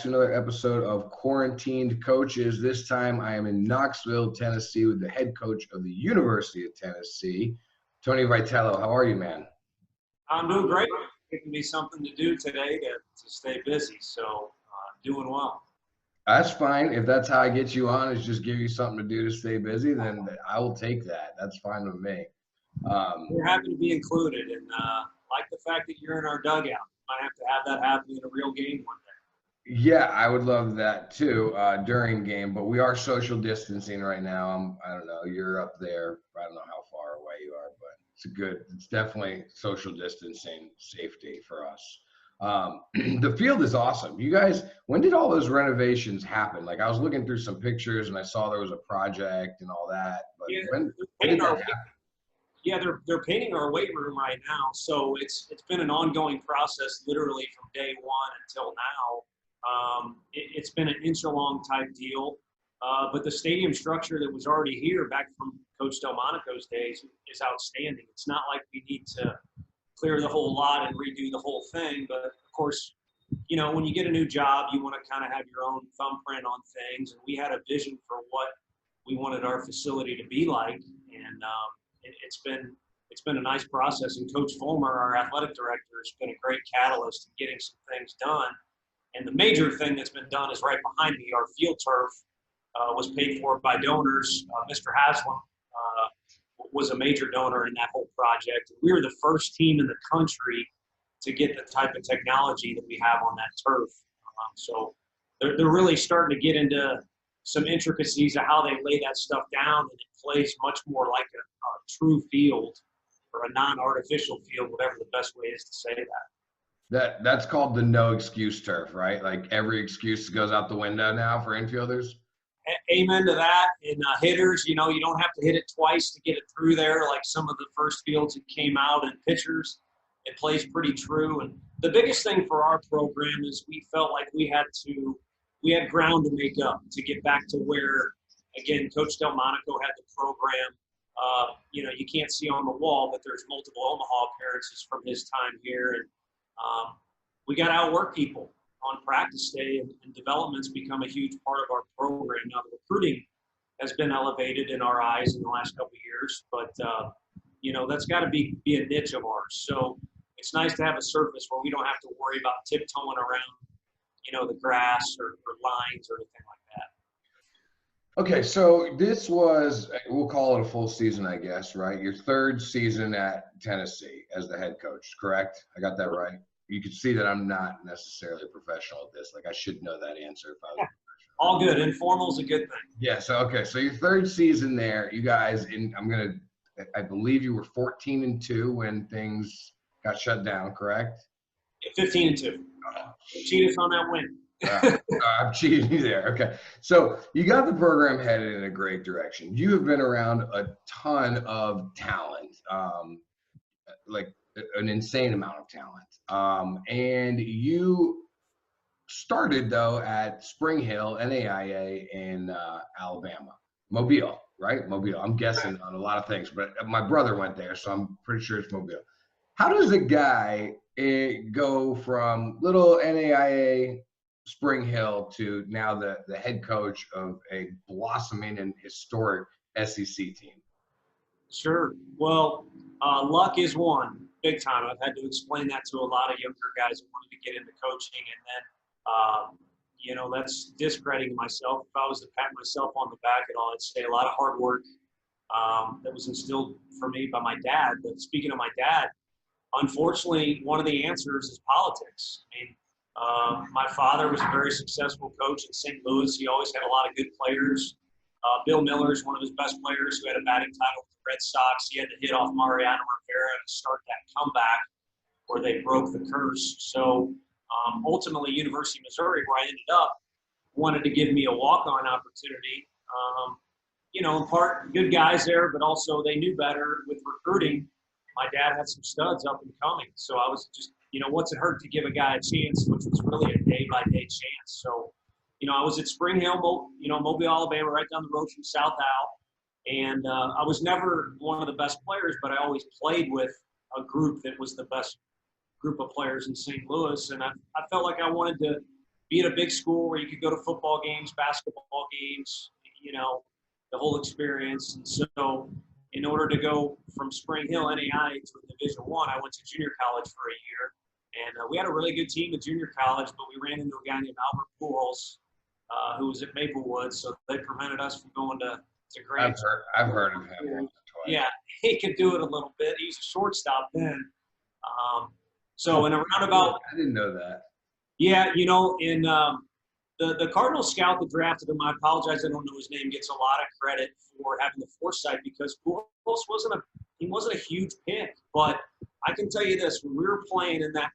to another episode of Quarantined Coaches. This time I am in Knoxville, Tennessee with the head coach of the University of Tennessee, Tony Vitello. How are you, man? I'm doing great. Giving me something to do today to stay busy, so doing well. That's fine. If that's how I get you on, is just give you something to do to stay busy, then I will take that. That's fine with me. We're happy to be included, and like the fact that you're in our dugout. Might have to have that happen in a real game one day. Yeah, I would love that too during game, but we are social distancing right now. I don't know, you're up there. I don't know how far away you are, but it's definitely social distancing safety for us. The field is awesome. You guys, when did all those renovations happen? Like I was looking through some pictures and I saw there was a project and all that, but yeah, when did that happen? Yeah, they're painting our weight room right now, so it's been an ongoing process, literally from day one until now. It's been an inch-long type deal, but the stadium structure that was already here back from Coach Delmonico's days is outstanding. It's not like we need to clear the whole lot and redo the whole thing, but of course, you know, when you get a new job, you want to kind of have your own thumbprint on things, and we had a vision for what we wanted our facility to be like, and it's been a nice process. And Coach Fulmer, our athletic director, has been a great catalyst in getting some things done. And the major thing that's been done is right behind me. Our field turf was paid for by donors. Mr. Haslam was a major donor in that whole project. We were the first team in the country to get the type of technology that we have on that turf. So they're really starting to get into some intricacies of how they lay that stuff down, and it plays much more like a true field or a non-artificial field, whatever the best way is to say that. That's called the no excuse turf, right? Like every excuse goes out the window now for infielders. Amen to that. And hitters, you know, you don't have to hit it twice to get it through there like some of the first fields that came out, and pitchers. It plays pretty true. And the biggest thing for our program is we felt like we had ground to make up to get back to where, again, Coach Delmonico had the program. You know, you can't see on the wall, but there's multiple Omaha appearances from his time here. And we got to outwork people on practice day, and development's become a huge part of our program. Now, the recruiting has been elevated in our eyes in the last couple of years, but, you know, that's got to be a niche of ours. So it's nice to have a surface where we don't have to worry about tiptoeing around, you know, the grass or lines or anything like that. Okay, so this was, we'll call it a full season, I guess, right? Your third season at Tennessee as the head coach, correct? I got that right? You can see that I'm not necessarily a professional at this. Like, I should know that answer if I was professional. All good. Informal is a good thing. Yeah, so, okay, so your third season there, you guys, I believe you were 14-2 when things got shut down, correct? 15-2. Cheat us on that win. I'm cheating you there. Okay. So you got the program headed in a great direction. You have been around a ton of talent, like an insane amount of talent. And you started, though, at Spring Hill, NAIA in Alabama. Mobile, right? Mobile. I'm guessing on a lot of things, but my brother went there, so I'm pretty sure it's Mobile. How does a guy go from little NAIA Spring Hill to now the head coach of a blossoming and historic SEC team? Sure. Well, luck is one, big time. I've had to explain that to a lot of younger guys who wanted to get into coaching, and then, you know, that's discrediting myself. If I was to pat myself on the back at all, I'd say a lot of hard work that was instilled for me by my dad. But speaking of my dad, unfortunately, one of the answers is politics. I mean, my father was a very successful coach in St. Louis. He always had a lot of good players. Bill Miller is one of his best players who had a batting title with the Red Sox. He had to hit off Mariano Rivera to start that comeback where they broke the curse. So ultimately, University of Missouri, where I ended up, wanted to give me a walk-on opportunity. You know, in part, good guys there, but also they knew better with recruiting. My dad had some studs up and coming. So I was just, you know, what's it hurt to give a guy a chance, which was really a day-by-day chance. So, you know, I was at Spring Hill, Mobile, Alabama, right down the road from South Al. And I was never one of the best players, but I always played with a group that was the best group of players in St. Louis. And I felt like I wanted to be at a big school where you could go to football games, basketball games, the whole experience. And so in order to go from Spring Hill NAI to a Division I went to junior college for a year. And we had a really good team at junior college, but we ran into a guy named Albert Pujols, who was at Maplewood, so they prevented us from going to Grant. I've heard of him once or twice. Yeah, he could do it a little bit. He was a shortstop then. So in a roundabout. I didn't know that. Yeah, in the Cardinals scout that drafted him, I apologize, I don't know his name, gets a lot of credit for having the foresight because Pujols wasn't a huge pick. But I can tell you this: when we were playing in that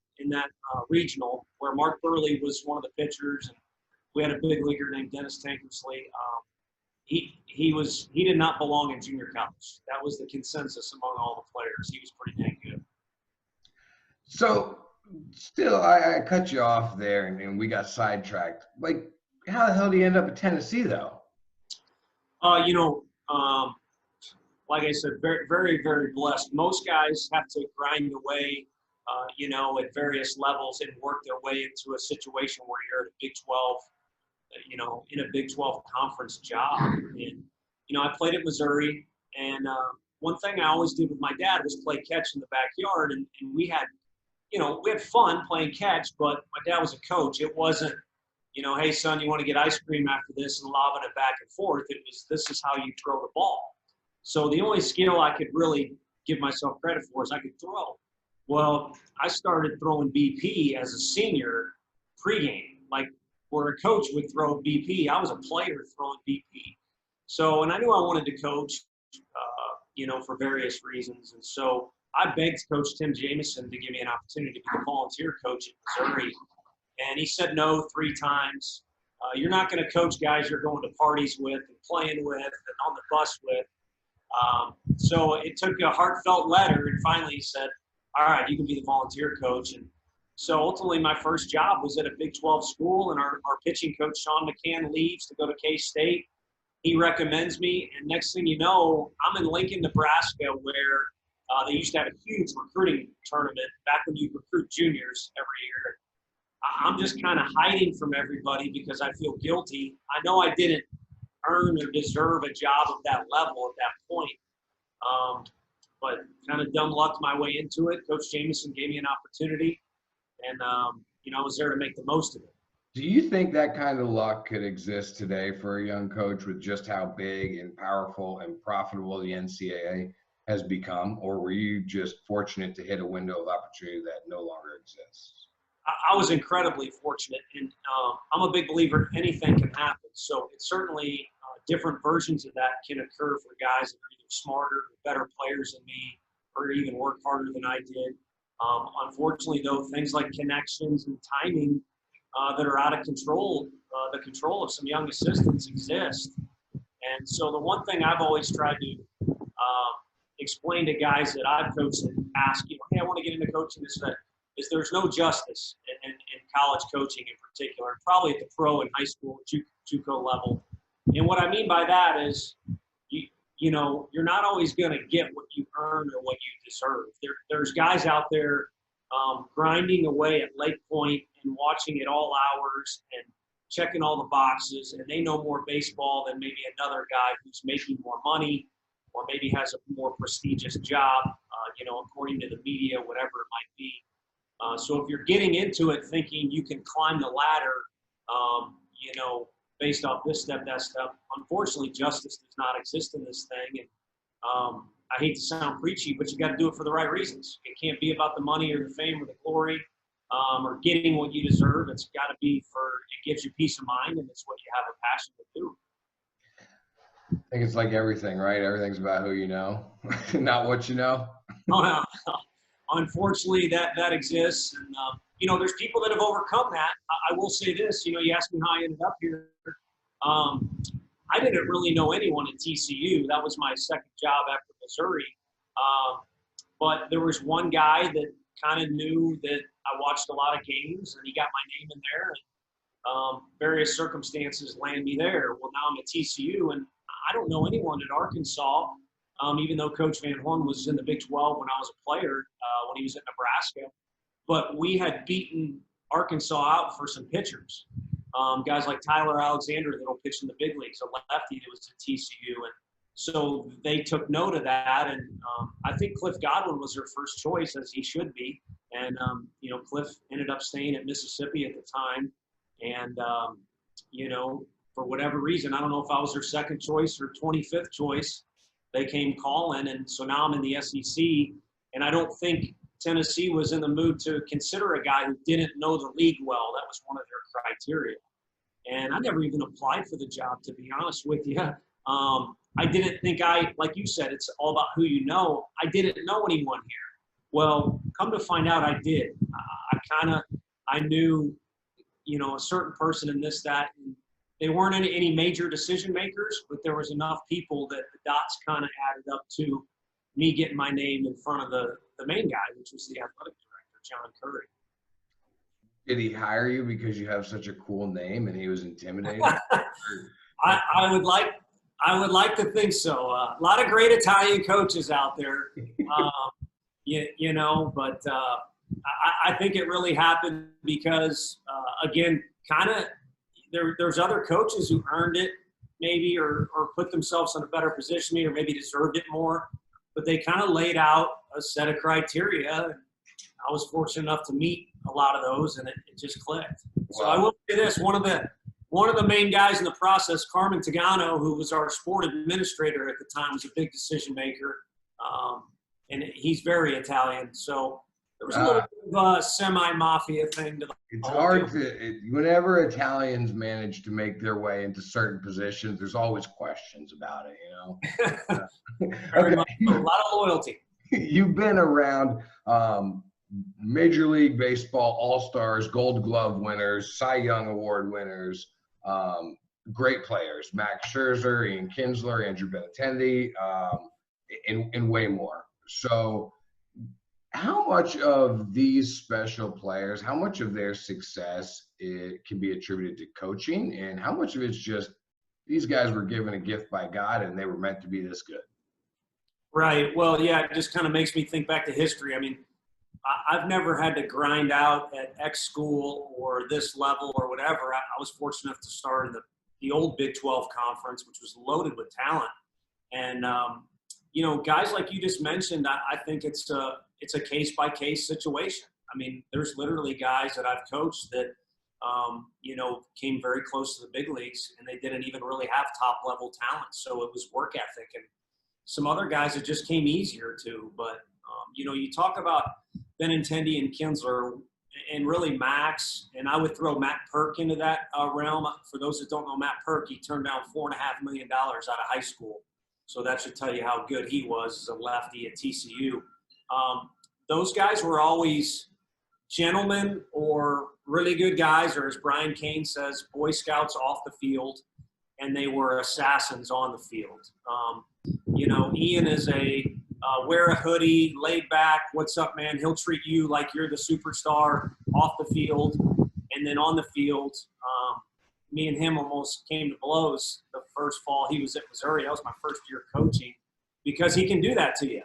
regional where Mark Burley was one of the pitchers, and we had a big leaguer named Dennis Tankersley. He did not belong in junior college. That was the consensus among all the players. He was pretty dang good. So, still, I cut you off there, and we got sidetracked. Like, how the hell do you end up at Tennessee, though? Like I said, very, very, very blessed. Most guys have to grind away, at various levels and work their way into a situation where you're at a Big 12, in a Big 12 conference job. And, I played at Missouri, and one thing I always did with my dad was play catch in the backyard, and we had fun playing catch, but my dad was a coach. It wasn't, hey, son, you want to get ice cream after this and lobbing it back and forth. It was, this is how you throw the ball. So the only skill I could really give myself credit for is I could throw. Well, I started throwing BP as a senior pregame, like where a coach would throw BP. I was a player throwing BP. So, and I knew I wanted to coach, for various reasons. And so I begged Coach Tim Jamison to give me an opportunity to be a volunteer coach at Missouri. And he said no 3 times. You're not going to coach guys you're going to parties with and playing with and on the bus with. So it took a heartfelt letter, and finally he said, all right, you can be the volunteer coach. And so ultimately my first job was at a Big 12 school, and our pitching coach, Sean McCann, leaves to go to K-State. He recommends me, and next thing you know, I'm in Lincoln, Nebraska, where they used to have a huge recruiting tournament back when you recruit juniors every year. I'm just kind of hiding from everybody because I feel guilty. I know I didn't earn or deserve a job of that level at that point. But kind of dumb lucked my way into it. Coach Jamison gave me an opportunity, and, I was there to make the most of it. Do you think that kind of luck could exist today for a young coach with just how big and powerful and profitable the NCAA has become, or were you just fortunate to hit a window of opportunity that no longer exists? I was incredibly fortunate, and I'm a big believer anything can happen. So it's certainly different versions of that can occur for guys that are either smarter or better players than me, or even work harder than I did. Unfortunately, though, things like connections and timing that are out of control, the control of some young assistants exist. And so the one thing I've always tried to explain to guys that I've coached and ask, hey, I want to get into coaching is there's no justice in college coaching in particular, and probably at the pro and high school, JUCO level. And what I mean by that is, you're not always going to get what you earn or what you deserve. There's guys out there grinding away at Lake Point and watching at all hours and checking all the boxes, and they know more baseball than maybe another guy who's making more money or maybe has a more prestigious job, according to the media, whatever it might be. So if you're getting into it thinking you can climb the ladder, based off this step, that step, unfortunately, justice does not exist in this thing. And I hate to sound preachy, but you got to do it for the right reasons. It can't be about the money or the fame or the glory or getting what you deserve. It's got to be it gives you peace of mind, and it's what you have a passion to do. I think it's like everything, right? Everything's about who you know, not what you know. No. Unfortunately, that exists. And, there's people that have overcome that. I will say this, you asked me how I ended up here. I didn't really know anyone at TCU. That was my second job after Missouri. But there was one guy that kind of knew that I watched a lot of games, and he got my name in there. And various circumstances landed me there. Well, now I'm at TCU, and I don't know anyone at Arkansas, even though Coach Van Horn was in the Big 12 when I was a player, when he was at Nebraska. But we had beaten Arkansas out for some pitchers. Guys like Tyler Alexander that'll pitch in the big leagues, a lefty that was at TCU. And so they took note of that. And I think Cliff Godwin was their first choice, as he should be. And, Cliff ended up staying at Mississippi at the time. And, for whatever reason, I don't know if I was their second choice or 25th choice, they came calling. And so now I'm in the SEC. And I don't think Tennessee was in the mood to consider a guy who didn't know the league well. That was one of their criteria. And I never even applied for the job, to be honest with you. I didn't think like you said, it's all about who you know. I didn't know anyone here. Well, come to find out I did. I knew, a certain person in this, that, and they weren't any major decision makers, but there was enough people that the dots kind of added up to me getting my name in front of the main guy, which was the athletic director, John Curry. Did he hire you because you have such a cool name and he was intimidated? I would like to think so. A lot of great Italian coaches out there, but I think it really happened because, again, kind of there's other coaches who earned it maybe or put themselves in a better position or maybe deserved it more, but they kind of laid out a set of criteria. And I was fortunate enough to meet a lot of those, and it just clicked. So I will say this: one of the main guys in the process, Carmen Tagano, who was our sport administrator at the time, was a big decision maker, and he's very Italian. So there was a little bit of a semi-mafia thing to the It's hard whenever Italians manage to make their way into certain positions, there's always questions about it, Very much, a lot of loyalty. You've been around Major League Baseball All-Stars, Gold Glove winners, Cy Young Award winners, great players, Max Scherzer, Ian Kinsler, Andrew Benintendi, and way more. So how much of these special players, how much of their success can be attributed to coaching, and how much of it's just these guys were given a gift by God and they were meant to be this good? Right. Well, yeah, it just kind of makes me think back to history. I mean, I've never had to grind out at X school or this level or whatever. I was fortunate enough to start in the old Big 12 conference, which was loaded with talent. And, guys like you just mentioned, I think it's a case-by-case situation. I mean, there's literally guys that I've coached that, came very close to the big leagues, and they didn't even really have top-level talent. So it was work ethic. And some other guys that just came easier to. But, you talk about Benintendi and Kinsler and really Max, and I would throw Matt Perk into that realm. For those that don't know Matt Perk, he turned down $4.5 million out of high school. So that should tell you how good he was as a lefty at TCU. Those guys were always gentlemen or really good guys, or as Brian Cain says, Boy Scouts off the field, and they were assassins on the field. Ian is wear a hoodie, laid back, what's up, man? He'll treat you like you're the superstar off the field. And then on the field, me and him almost came to blows the first fall he was at Missouri. That was my first year coaching, because he can do that to you.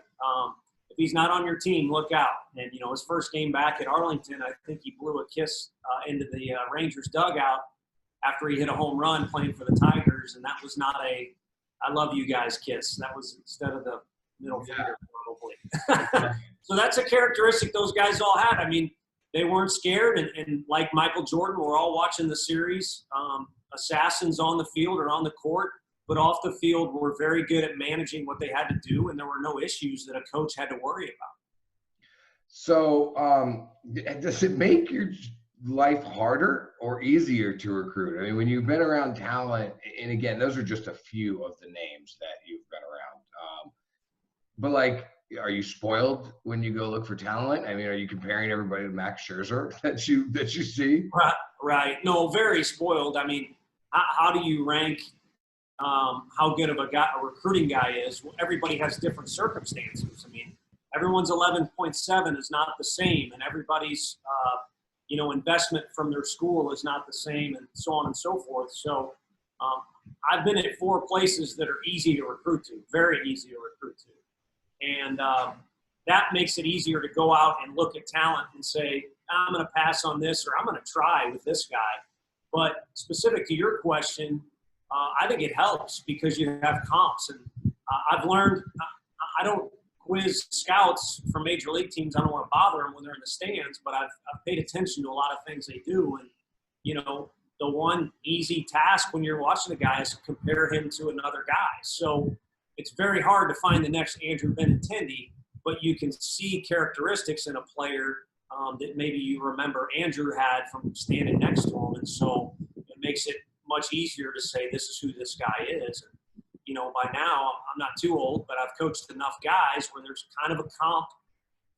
If he's not on your team, look out. And, his first game back at Arlington, I think he blew a kiss into the Rangers dugout after he hit a home run playing for the Tigers. And that was not a I love you guys kiss. That was instead of the middle finger, probably. So that's a characteristic those guys all had. I mean, they weren't scared. And like Michael Jordan, we're all watching the series. Assassins on the field or on the court, but off the field were very good at managing what they had to do, and there were no issues that a coach had to worry about. So does it make your life harder or easier to recruit? I mean, when you've been around talent, and again, those are just a few of the names that you've been around. But like, are you spoiled when you go look for talent? I mean, are you comparing everybody to Max Scherzer that you see? Right. No, very spoiled. I mean, how do you rank how good of a recruiting guy is? Well, everybody has different circumstances. I mean, everyone's 11.7 is not the same, and everybody's investment from their school is not the same, and so on and so forth. So I've been at 4 places that are easy to recruit to, very easy to recruit to. And that makes it easier to go out and look at talent and say, I'm going to pass on this, or I'm going to try with this guy. But specific to your question, I think it helps because you have comps. And I've learned I don't quiz scouts from major league teams. I don't want to bother them when they're in the stands, but I've paid attention to a lot of things they do. And, you know, the one easy task when you're watching a guy is to compare him to another guy. So it's very hard to find the next Andrew Benintendi, but you can see characteristics in a player that maybe you remember Andrew had from standing next to him. And so it makes it much easier to say, this is who this guy is. And, you know, by now, I'm not too old, but I've coached enough guys where there's kind of a comp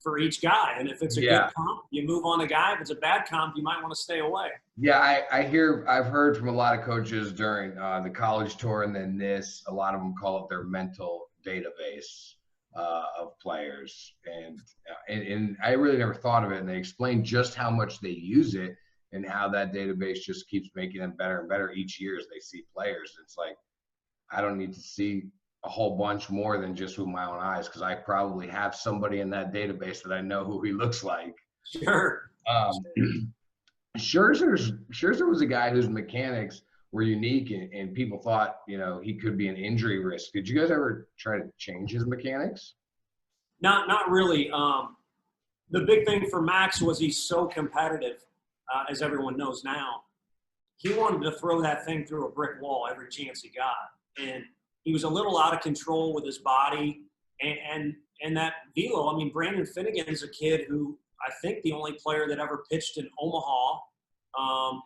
for each guy. And if it's a good comp, you move on a guy. If it's a bad comp, you might want to stay away. Yeah, I've heard from a lot of coaches during the college tour and then this, a lot of them call it their mental database of players. And I really never thought of it. And they explain just how much they use it and how that database just keeps making them better and better each year as they see players. It's like, I don't need to see a whole bunch more than just with my own eyes, because I probably have somebody in that database that I know who he looks like. Sure. Scherzer was a guy whose mechanics were unique, and people thought, you know, he could be an injury risk. Did you guys ever try to change his mechanics? Not really. The big thing for Max was he's so competitive, as everyone knows now. He wanted to throw that thing through a brick wall every chance he got. And he was a little out of control with his body and that velo. I mean, Brandon Finnegan's a kid who I think the only player that ever pitched in Omaha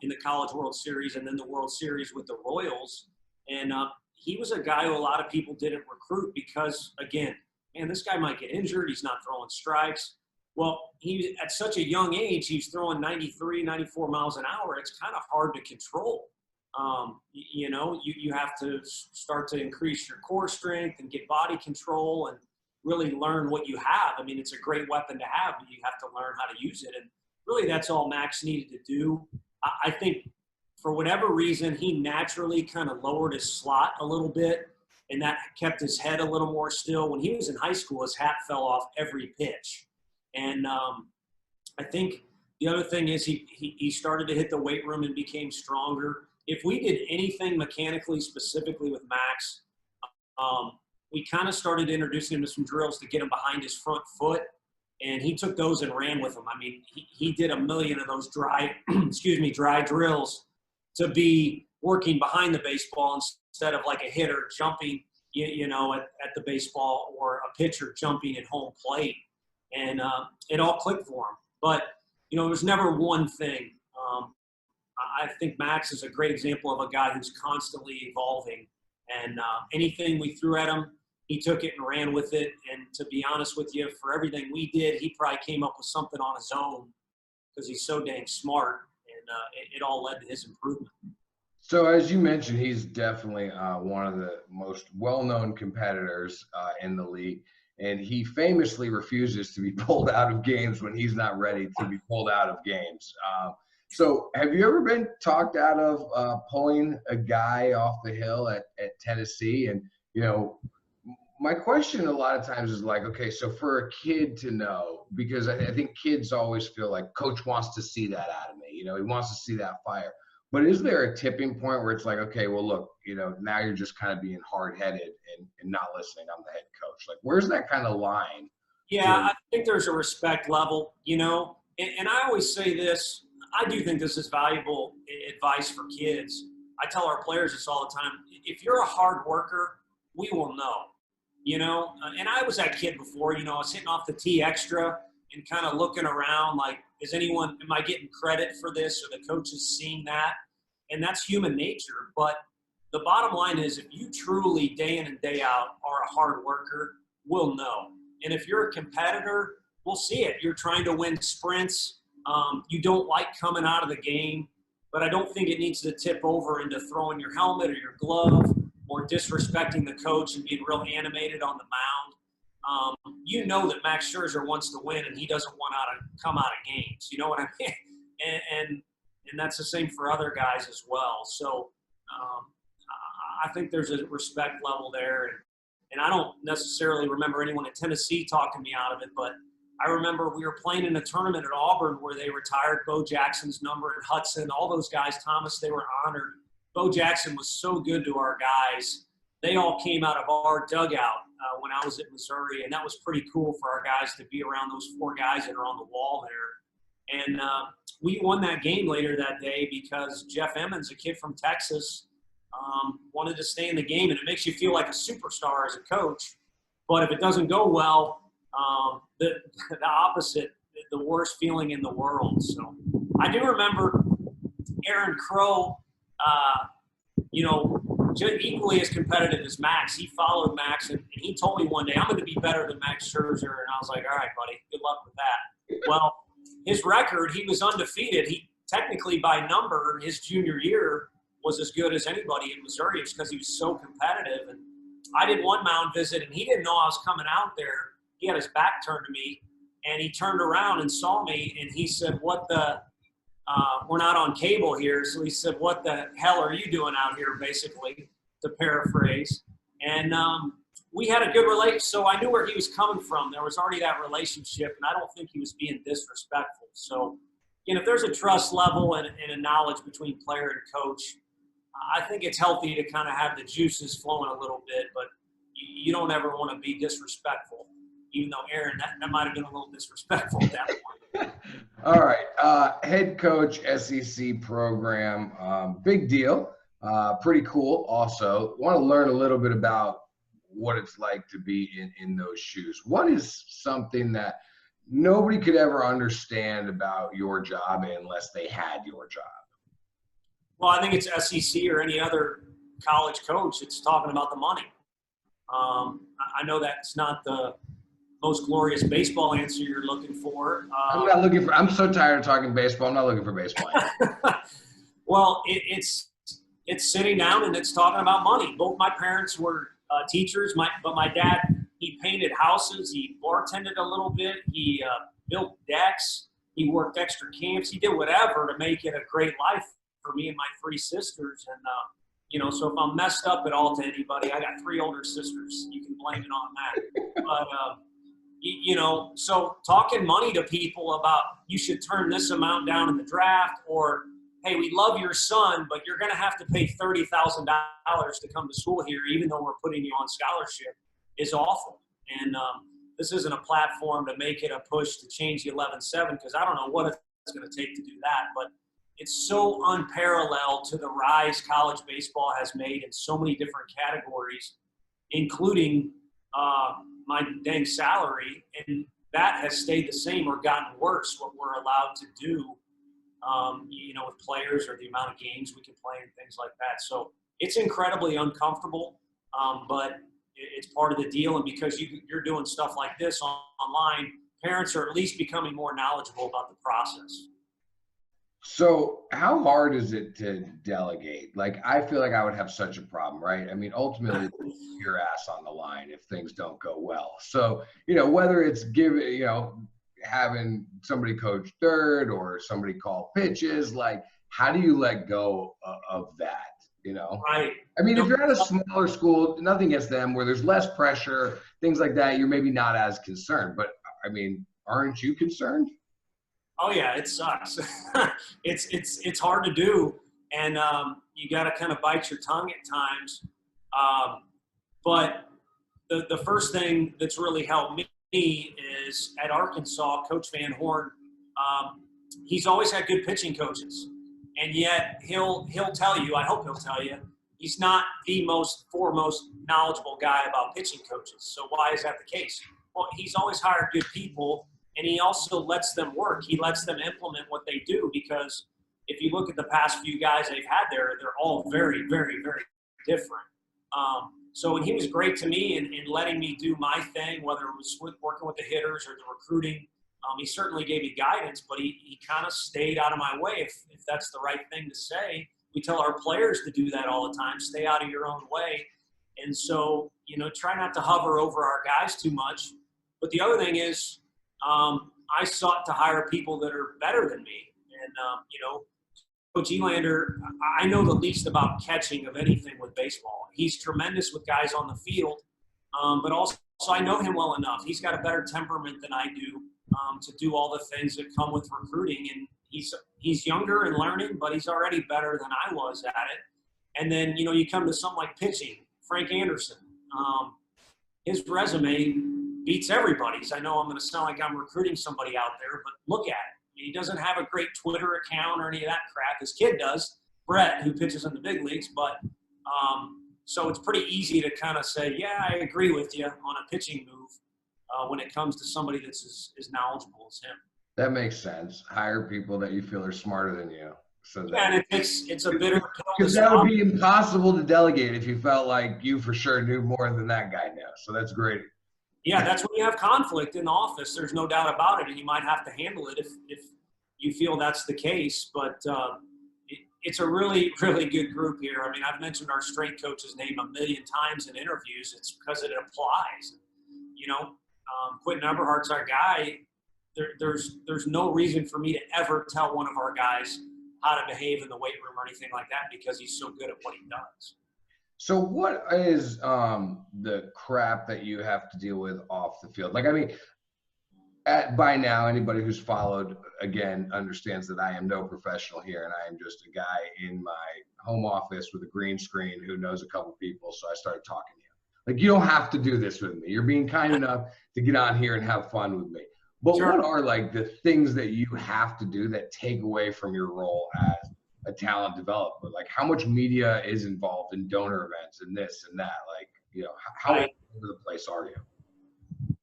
in the College World Series and then the World Series with the Royals. And he was a guy who a lot of people didn't recruit because, again, man, this guy might get injured. He's not throwing strikes. Well, he at such a young age, he's throwing 93, 94 miles an hour. It's kind of hard to control. You know, you have to start to increase your core strength and get body control and really learn what you have. I mean, it's a great weapon to have, but you have to learn how to use it. And really that's all Max needed to do. I think for whatever reason, he naturally kind of lowered his slot a little bit, and that kept his head a little more still. When he was in high school, his hat fell off every pitch. And I think the other thing is he started to hit the weight room and became stronger. If we did anything mechanically, specifically with Max, we kind of started introducing him to some drills to get him behind his front foot, and he took those and ran with them. I mean, he did a million of those dry drills to be working behind the baseball instead of like a hitter jumping, you know, at the baseball or a pitcher jumping at home plate. And it all clicked for him. But, you know, there was never one thing. I think Max is a great example of a guy who's constantly evolving. And anything we threw at him, he took it and ran with it. And to be honest with you, for everything we did, he probably came up with something on his own because he's so dang smart. And it all led to his improvement. So as you mentioned, he's definitely one of the most well-known competitors in the league. And he famously refuses to be pulled out of games when he's not ready to be pulled out of games. So have you ever been talked out of pulling a guy off the hill at Tennessee? And, you know, my question a lot of times is like, okay, so for a kid to know, because I think kids always feel like coach wants to see that out of me. You know, he wants to see that fire. But is there a tipping point where it's like, okay, well, look, you know, now you're just kind of being hard-headed and not listening. I'm the head coach. Like, where's that kind of line? Yeah, I think there's a respect level, you know. And I always say this. I do think this is valuable advice for kids. I tell our players this all the time. If you're a hard worker, we will know, you know. And I was that kid before, you know. I was hitting off the tee extra and kind of looking around like, am I getting credit for this? Or the coach is seeing that? And that's human nature. But the bottom line is if you truly day in and day out are a hard worker, we'll know. And if you're a competitor, we'll see it. You're trying to win sprints. You don't like coming out of the game, but I don't think it needs to tip over into throwing your helmet or your glove or disrespecting the coach and being real animated on the mound. You know that Max Scherzer wants to win and he doesn't want to come out of games. You know what I mean? And that's the same for other guys as well. So I think there's a respect level there. And I don't necessarily remember anyone at Tennessee talking me out of it, but I remember we were playing in a tournament at Auburn where they retired Bo Jackson's number and Hudson, all those guys, Thomas, they were honored. Bo Jackson was so good to our guys. They all came out of our dugout when I was at Missouri, and that was pretty cool for our guys to be around those 4 guys that are on the wall there. And we won that game later that day because Jeff Emmons, a kid from Texas, wanted to stay in the game, and it makes you feel like a superstar as a coach. But if it doesn't go well, the opposite, the worst feeling in the world. So I do remember Aaron Crow, equally as competitive as Max. He followed Max, and he told me one day, I'm going to be better than Max Scherzer. And I was like, all right, buddy, good luck with that. Well, his record, he was undefeated. He technically, by number, his junior year was as good as anybody in Missouri because he was so competitive. And I did one mound visit, and he didn't know I was coming out there. He had his back turned to me, and he turned around and saw me, and he said, we're not on cable here. So he said, what the hell are you doing out here, basically, to paraphrase. And we had a good relationship, so I knew where he was coming from. There was already that relationship, and I don't think he was being disrespectful. So, if there's a trust level and a knowledge between player and coach, I think it's healthy to kind of have the juices flowing a little bit, but you don't ever want to be disrespectful, even though, Aaron, that might have been a little disrespectful at that point. All right. Head coach, SEC program, big deal. Pretty cool. Also, want to learn a little bit about what it's like to be in those shoes. What is something that nobody could ever understand about your job unless they had your job? Well, I think it's SEC or any other college coach. It's talking about the money. I know that's not the most glorious baseball answer you're looking for. I'm so tired of talking baseball. I'm not looking for baseball. Well, it's sitting down and it's talking about money. Both my parents were teachers, but my dad, he painted houses. He bartended a little bit. He built decks. He worked extra camps. He did whatever to make it a great life for me and my 3 sisters. And, so if I'm messed up at all to anybody, I got 3 older sisters. You can blame it on that. But, so talking money to people about you should turn this amount down in the draft, or, hey, we love your son, but you're going to have to pay $30,000 to come to school here, even though we're putting you on scholarship, is awful. And this isn't a platform to make it a push to change the 11-7, because I don't know what it's going to take to do that. But it's so unparalleled to the rise college baseball has made in so many different categories, including my dang salary, and that has stayed the same or gotten worse, what we're allowed to do, with players or the amount of games we can play and things like that. So it's incredibly uncomfortable, but it's part of the deal. And because you're doing stuff like this online, parents are at least becoming more knowledgeable about the process. So how hard is it to delegate? Like, I feel like I would have such a problem, right? I mean, ultimately, your ass on the line if things don't go well. So, whether it's having somebody coach third or somebody call pitches, like, how do you let go of that? Right. I mean, if you're at a smaller school, nothing against them, where there's less pressure, things like that, you're maybe not as concerned. But I mean, aren't you concerned? Oh yeah, it sucks. It's hard to do, and you got to kind of bite your tongue at times. But the first thing that's really helped me is at Arkansas, Coach Van Horn. He's always had good pitching coaches, and yet he'll tell you. I hope he'll tell you he's not the foremost knowledgeable guy about pitching coaches. So why is that the case? Well, he's always hired good people. And he also lets them work. He lets them implement what they do, because if you look at the past few guys they've had there, they're all very, very, very different. So he was great to me in letting me do my thing, whether it was working with the hitters or the recruiting. He certainly gave me guidance, but he kind of stayed out of my way, if that's the right thing to say. We tell our players to do that all the time, stay out of your own way. And so, try not to hover over our guys too much. But the other thing is, I sought to hire people that are better than me. And, Coach Elander, I know the least about catching of anything with baseball. He's tremendous with guys on the field, but also I know him well enough. He's got a better temperament than I do. to do all the things that come with recruiting. And he's younger and learning, but he's already better than I was at it. And then, you come to something like pitching, Frank Anderson. His resume beats everybody's. I know I'm going to sound like I'm recruiting somebody out there, but look at it. He doesn't have a great Twitter account or any of that crap. His kid does, Brett, who pitches in the big leagues. But so it's pretty easy to kind of say, yeah, I agree with you on a pitching move when it comes to somebody that's as knowledgeable as him. That makes sense. Hire people that you feel are smarter than you. So and it's a bitter pill. Because that would be impossible to delegate if you felt like you for sure knew more than that guy now. So that's great. Yeah, that's when you have conflict in the office. There's no doubt about it, and you might have to handle it if you feel that's the case. But it's a really, really good group here. I mean, I've mentioned our strength coach's name a million times in interviews. It's because it applies. Quentin Eberhardt's our guy. There's no reason for me to ever tell one of our guys how to behave in the weight room or anything like that because he's so good at what he does. So what is the crap that you have to deal with off the field? Like, I mean, by now, anybody who's followed, again, understands that I am no professional here, and I am just a guy in my home office with a green screen who knows a couple people, so I started talking to you. Like, you don't have to do this with me. You're being kind enough to get on here and have fun with me. But Sure. What are, like, the things that you have to do that take away from your role as a talent developer? Like, how much media is involved in donor events and this and that? Like, how all over the place are you?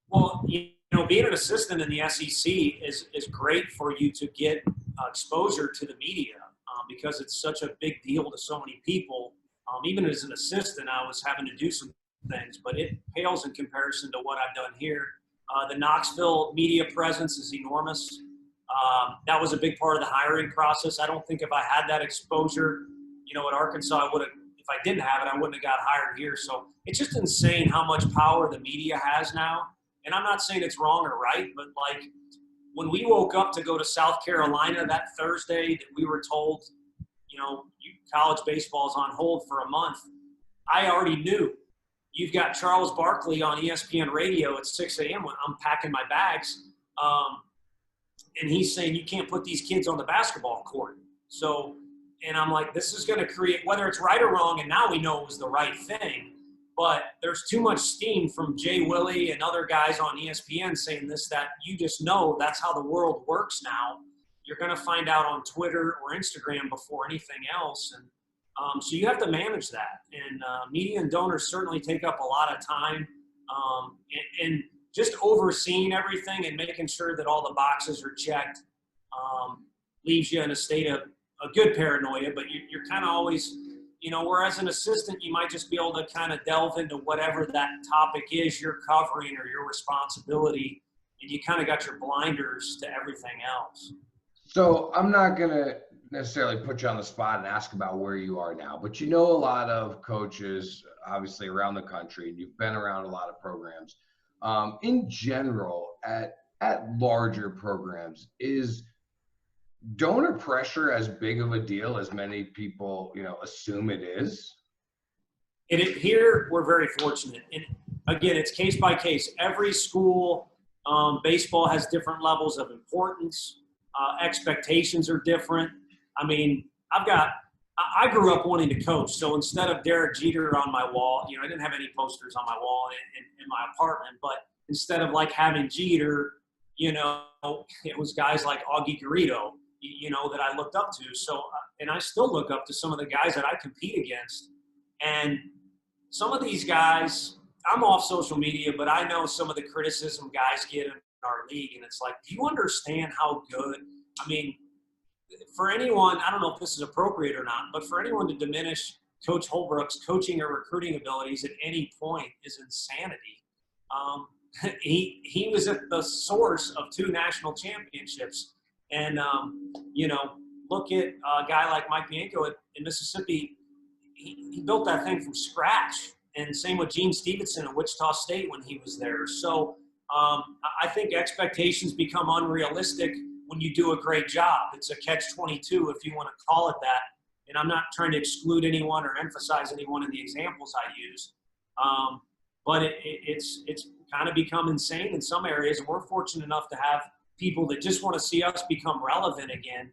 Well, being an assistant in the SEC is great for you to get exposure to the media because it's such a big deal to so many people. Even as an assistant, I was having to do some things, but it pales in comparison to what I've done here. The Knoxville media presence is enormous. That was a big part of the hiring process. I don't think if I had that exposure, at Arkansas, I would have. If I didn't have it, I wouldn't have got hired here. So it's just insane how much power the media has now. And I'm not saying it's wrong or right, but like when we woke up to go to South Carolina that Thursday that we were told, college baseball is on hold for a month, I already knew. You've got Charles Barkley on ESPN radio at 6 a.m. when I'm packing my bags. And he's saying you can't put these kids on the basketball court. So, and I'm like, this is going to create, whether it's right or wrong, and now we know it was the right thing, but there's too much steam from Jay Willie and other guys on ESPN saying this, that you just know that's how the world works now. You're going to find out on Twitter or Instagram before anything else. And so you have to manage that. And media and donors certainly take up a lot of time. And just overseeing everything and making sure that all the boxes are checked leaves you in a state of a good paranoia, but you're kind of always, whereas an assistant, you might just be able to kind of delve into whatever that topic is you're covering or your responsibility, and you kind of got your blinders to everything else. So I'm not going to necessarily put you on the spot and ask about where you are now, but a lot of coaches, obviously, around the country, and you've been around a lot of programs. In general, at larger programs, is donor pressure as big of a deal as many people, assume it is? Here, we're very fortunate. And again, it's case by case. Every school, baseball has different levels of importance. Expectations are different. I mean, I grew up wanting to coach. So instead of Derek Jeter on my wall, I didn't have any posters on my wall in my apartment, but instead of like having Jeter, it was guys like Augie Garrido, that I looked up to. So, and I still look up to some of the guys that I compete against. And some of these guys, I'm off social media, but I know some of the criticism guys get in our league. And it's like, do you understand how good? I mean, for anyone, I don't know if this is appropriate or not, but for anyone to diminish Coach Holbrook's coaching or recruiting abilities at any point is insanity. He was at the source of 2 national championships. And, look at a guy like Mike Bianco in Mississippi. He built that thing from scratch. And same with Gene Stevenson at Wichita State when he was there. So I think expectations become unrealistic when you do a great job. It's a catch-22 if you want to call it that. And I'm not trying to exclude anyone or emphasize anyone in the examples I use. But it's kind of become insane in some areas. And we're fortunate enough to have people that just want to see us become relevant again.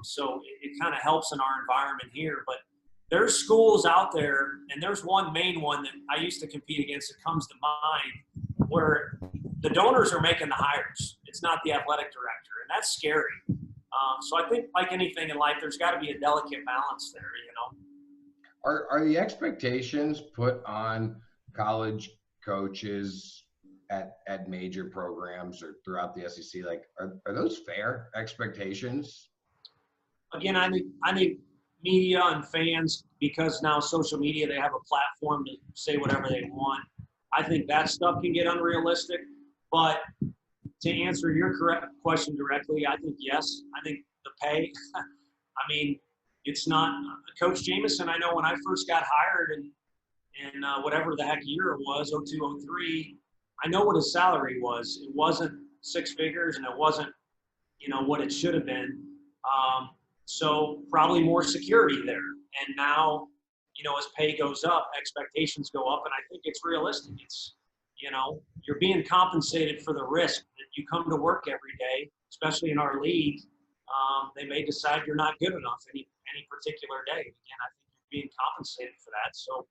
So it kind of helps in our environment here. But there's schools out there, and there's one main one that I used to compete against that comes to mind, where the donors are making the hires. It's not the athletic director, and that's scary. So I think, like anything in life, there's got to be a delicate balance there, you know. Are the expectations put on college coaches at major programs or throughout the SEC, like, are those fair expectations? Again, I think media and fans, because now social media, they have a platform to say whatever they want. I think that stuff can get unrealistic. But to answer your correct question directly, I think yes. I think the pay, I mean, it's not Coach Jameson. I know when I first got hired in whatever the heck year it was, 02, 03, I know what his salary was. It wasn't six figures, and it wasn't, you know, what it should have been. So probably more security there. And now, you know, as pay goes up, expectations go up, and I think it's realistic. It's, you know, you're being compensated for the risk that you come to work every day, especially in our league. They may decide you're not good enough any particular day. Again, I think you're being compensated for that. So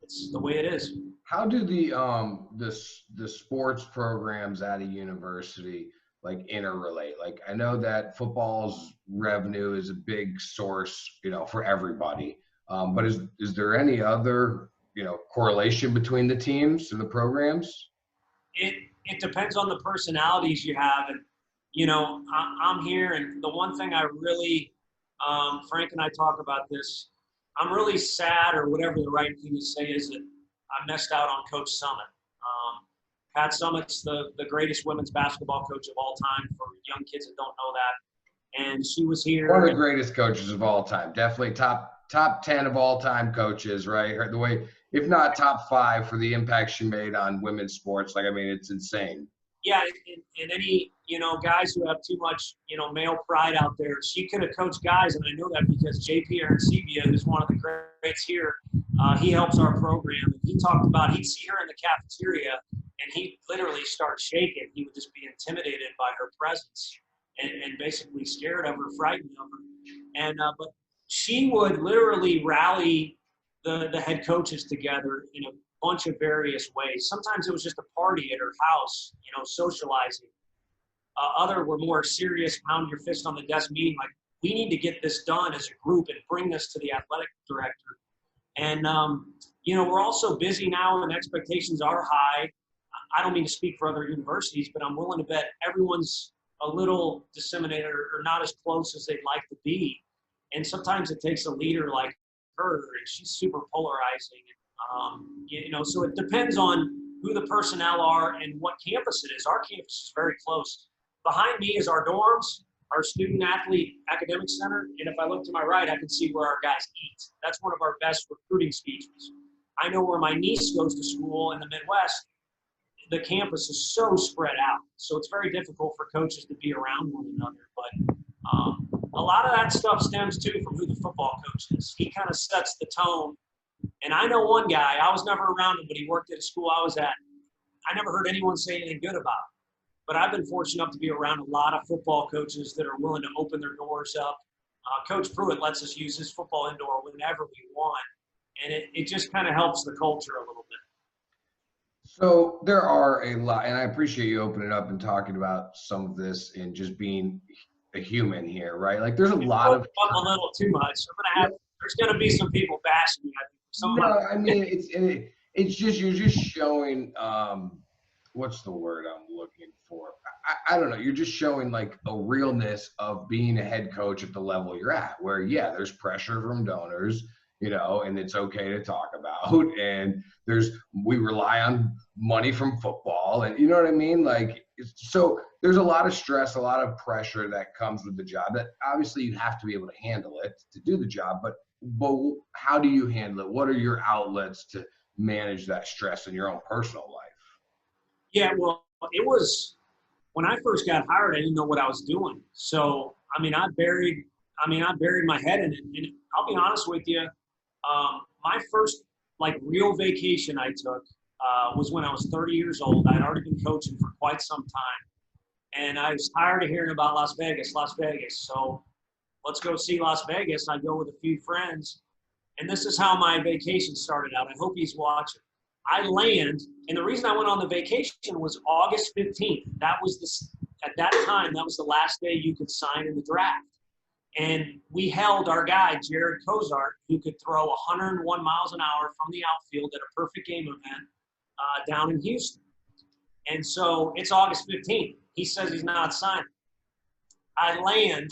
it's the way it is. How do the sports programs at a university like interrelate? Like, I know that football's revenue is a big source, you know, for everybody. But is there any other, you know, correlation between the teams and the programs? It depends on the personalities you have. And, you know, I'm here, and the one thing I really, Frank and I talk about this, I'm really sad, or whatever the right thing to say is, that I missed out on Coach Summit. Pat Summit's the greatest women's basketball coach of all time, for young kids that don't know that. And she was here. One of the greatest coaches of all time. Definitely top 10 of all time coaches, right? The way, if not top 5, for the impact she made on women's sports. Like, I mean, it's insane. Yeah, and any, you know, guys who have too much, you know, male pride out there, she could have coached guys, and I know that because JP Arancibia, who's one of the greats here, he helps our program. And he talked about, he'd see her in the cafeteria, and he'd literally start shaking. He would just be intimidated by her presence and basically scared of her, frightened of her. And but she would literally rally the head coaches together in a bunch of various ways. Sometimes it was just a party at her house, you know, socializing. Other were more serious, pound your fist on the desk meeting, like, we need to get this done as a group and bring this to the athletic director. And, you know, we're also busy now, and expectations are high. I don't mean to speak for other universities, but I'm willing to bet everyone's a little disseminated or not as close as they'd like to be. And sometimes it takes a leader like her, and she's super polarizing. You know, so it depends on who the personnel are and what campus it is. Our campus is very close. Behind me is our dorms, our student athlete academic center. And if I look to my right, I can see where our guys eat. That's one of our best recruiting speeches. I know where my niece goes to school in the Midwest. The campus is so spread out, so it's very difficult for coaches to be around one another. But a lot of that stuff stems too from who the football coach is. He kind of sets the tone. And I know one guy, I was never around him, but he worked at a school I was at. I never heard anyone say anything good about him. But I've been fortunate enough to be around a lot of football coaches that are willing to open their doors up. Coach Pruitt lets us use his football indoor whenever we want. And it just kind of helps the culture a little bit. So there are a lot, and I appreciate you opening up and talking about some of this and just being a human here, right? Like, there's a lot of up a little too much. There's going to be some people bashing me. I mean, it's just, you're just showing, what's the word I'm looking for? I don't know. You're just showing like a realness of being a head coach at the level you're at, where, yeah, there's pressure from donors, you know, and it's okay to talk about, and we rely on money from football, and you know what I mean? Like, so there's a lot of stress, a lot of pressure that comes with the job that obviously you have to be able to handle it to do the job, but how do you handle it? What are your outlets to manage that stress in your own personal life? Yeah, well, it was when I first got hired, I didn't know what I was doing. So, I mean, I buried my head in it. And I'll be honest with you, my first like real vacation I took was when I was 30 years old. I'd already been coaching for quite some time. And I was tired of hearing about Las Vegas. So let's go see Las Vegas. I go with a few friends. And this is how my vacation started out. I hope he's watching. I land, and the reason I went on the vacation was August 15th. That was at that time, that was the last day you could sign in the draft. And we held our guy, Jared Kozart, who could throw 101 miles an hour from the outfield at a perfect game event down in Houston. And so it's August 15th. He says he's not signing. I land,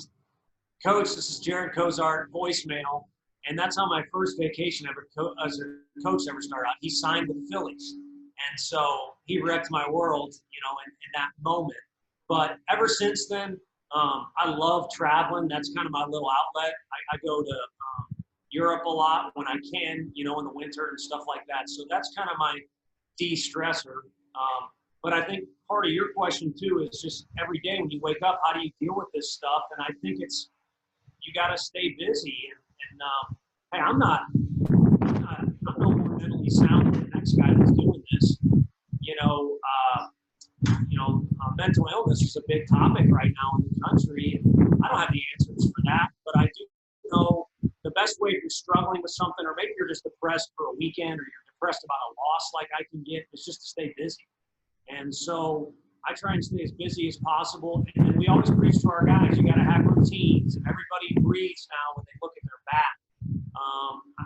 coach, this is Jared Kozart, voicemail. And that's how my first vacation ever as a coach ever started out. He signed with the Phillies. And so he wrecked my world, in that moment. But ever since then, I love traveling. That's kind of my little outlet. I go to Europe a lot when I can, in the winter and stuff like that. So that's kind of my de-stressor. But I think part of your question, too, is just every day when you wake up, how do you deal with this stuff? And I think you got to stay busy. And hey, I'm no more mentally sound than the next guy that's doing this. Mental illness is a big topic right now in the country. And I don't have the answers for that, but I do know the best way if you're struggling with something, or maybe you're just depressed for a weekend, or you're depressed about a loss like I can get, is just to stay busy. And so I try and stay as busy as possible. And we always preach to our guys, you got to have routines. And everybody breathes now when they look at their back.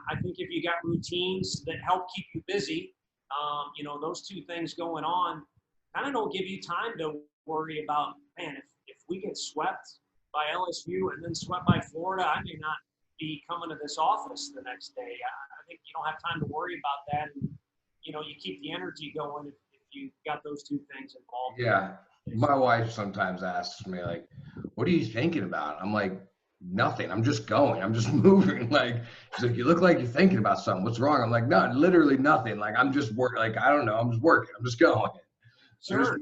I think if you got routines that help keep you busy, those two things going on kind of don't give you time to worry about, man, if we get swept by LSU and then swept by Florida, I may not be coming to this office the next day. I think you don't have time to worry about that. And, you keep the energy going if you got those two things involved. Yeah. My wife sometimes asks me, like, what are you thinking about? I'm like, nothing. I'm just going. I'm just moving. Like, she's like, you look like you're thinking about something. What's wrong? I'm like, no, literally nothing. Like, I'm just working. Like, I don't know. I'm just working. I'm just going. Sure.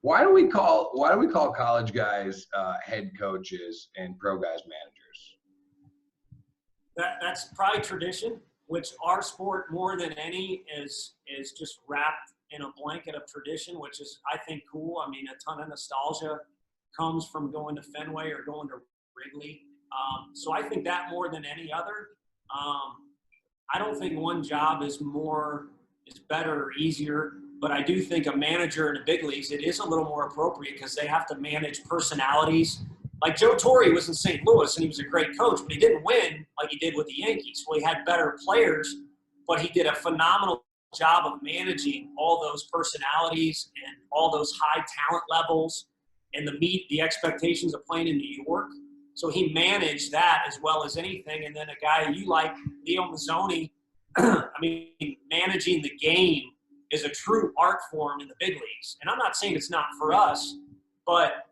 Why do we call college guys head coaches and pro guys managers? That's probably tradition, which our sport more than any is just wrapped in a blanket of tradition, which is, I think, cool. I mean, a ton of nostalgia comes from going to Fenway or going to Wrigley. So I think that more than any other. I don't think one job is better or easier, but I do think a manager in the big leagues, it is a little more appropriate because they have to manage personalities. Like Joe Torre was in St. Louis and he was a great coach, but he didn't win like he did with the Yankees. Well, he had better players, but he did a phenomenal job of managing all those personalities and all those high talent levels and the expectations of playing in New York. So he managed that as well as anything. And then a guy you like, Leo Mazzoni, I mean, managing the game is a true art form in the big leagues. And I'm not saying it's not for us, but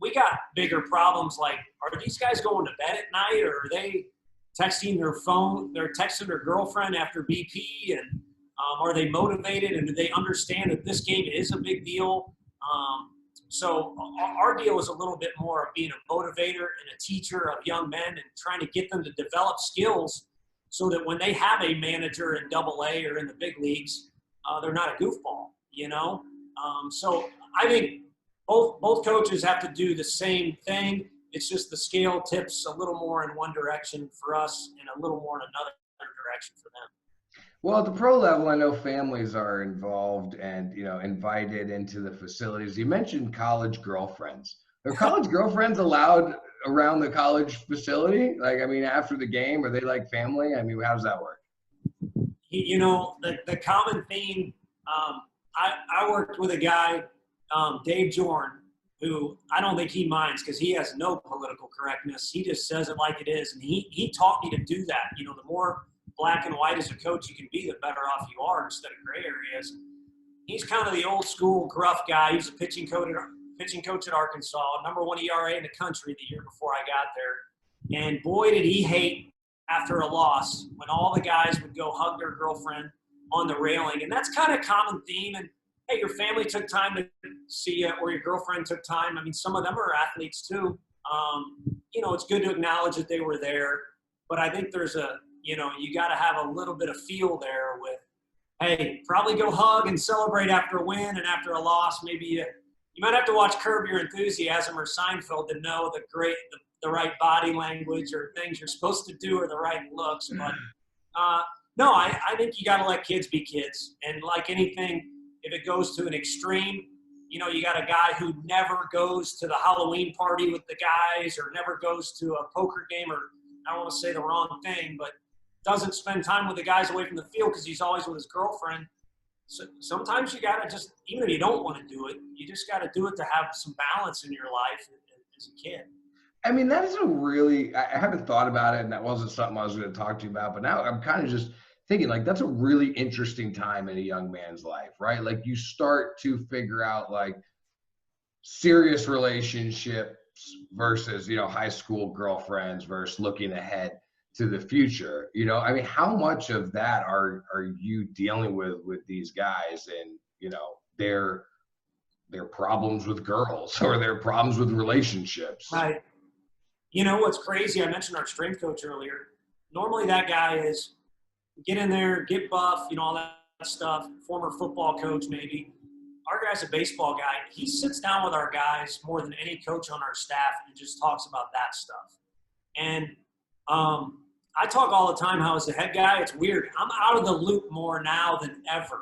we got bigger problems like, are these guys going to bed at night, or are they texting their phone? They're texting their girlfriend after BP, and are they motivated, and do they understand that this game is a big deal? So our deal is a little bit more of being a motivator and a teacher of young men and trying to get them to develop skills so that when they have a manager in AA or in the big leagues, they're not a goofball, So I think both coaches have to do the same thing. It's just the scale tips a little more in one direction for us and a little more in another direction for them. Well, at the pro level, I know families are involved and, invited into the facilities. You mentioned college girlfriends. Are college girlfriends allowed around the college facility? Like, I mean, after the game, are they like family? I mean, how does that work? The common theme, I worked with a guy, Dave Jorn, who I don't think he minds because he has no political correctness. He just says it like it is. And he taught me to do that. The more black and white as a coach you can be, the better off you are instead of gray areas. He's kind of the old school gruff guy. He was a pitching coach at Arkansas, #1 ERA in the country the year before I got there. And boy, did he hate after a loss when all the guys would go hug their girlfriend on the railing. And that's kind of a common theme. And hey, your family took time to see you, or your girlfriend took time. I mean, some of them are athletes too. It's good to acknowledge that they were there. But I think there's you got to have a little bit of feel there with, hey, probably go hug and celebrate after a win, and after a loss, maybe You might have to watch Curb Your Enthusiasm or Seinfeld to know the right body language or things you're supposed to do or the right looks. But no, I think you got to let kids be kids. And like anything, if it goes to an extreme, you know, you got a guy who never goes to the Halloween party with the guys or never goes to a poker game, or I don't want to say the wrong thing, but doesn't spend time with the guys away from the field because he's always with his girlfriend. So sometimes you got to just, even if you don't want to do it, you just got to do it to have some balance in your life as a kid. I mean, that is a really, I haven't thought about it, and that wasn't something I was going to talk to you about, but now I'm kind of just thinking, like, that's a really interesting time in a young man's life, right? Like, you start to figure out, like, serious relationships versus, you know, high school girlfriends versus looking ahead to the future. You know, I mean, how much of that are you dealing with these guys and, you know, their problems with girls or their problems with relationships? Right. You know what's crazy? I mentioned our strength coach earlier. Normally that guy is get in there, get buff, you know, all that stuff. Former football coach maybe. Our guy's a baseball guy. He sits down with our guys more than any coach on our staff and just talks about that stuff. And I talk all the time how as a head guy, it's weird. I'm out of the loop more now than ever.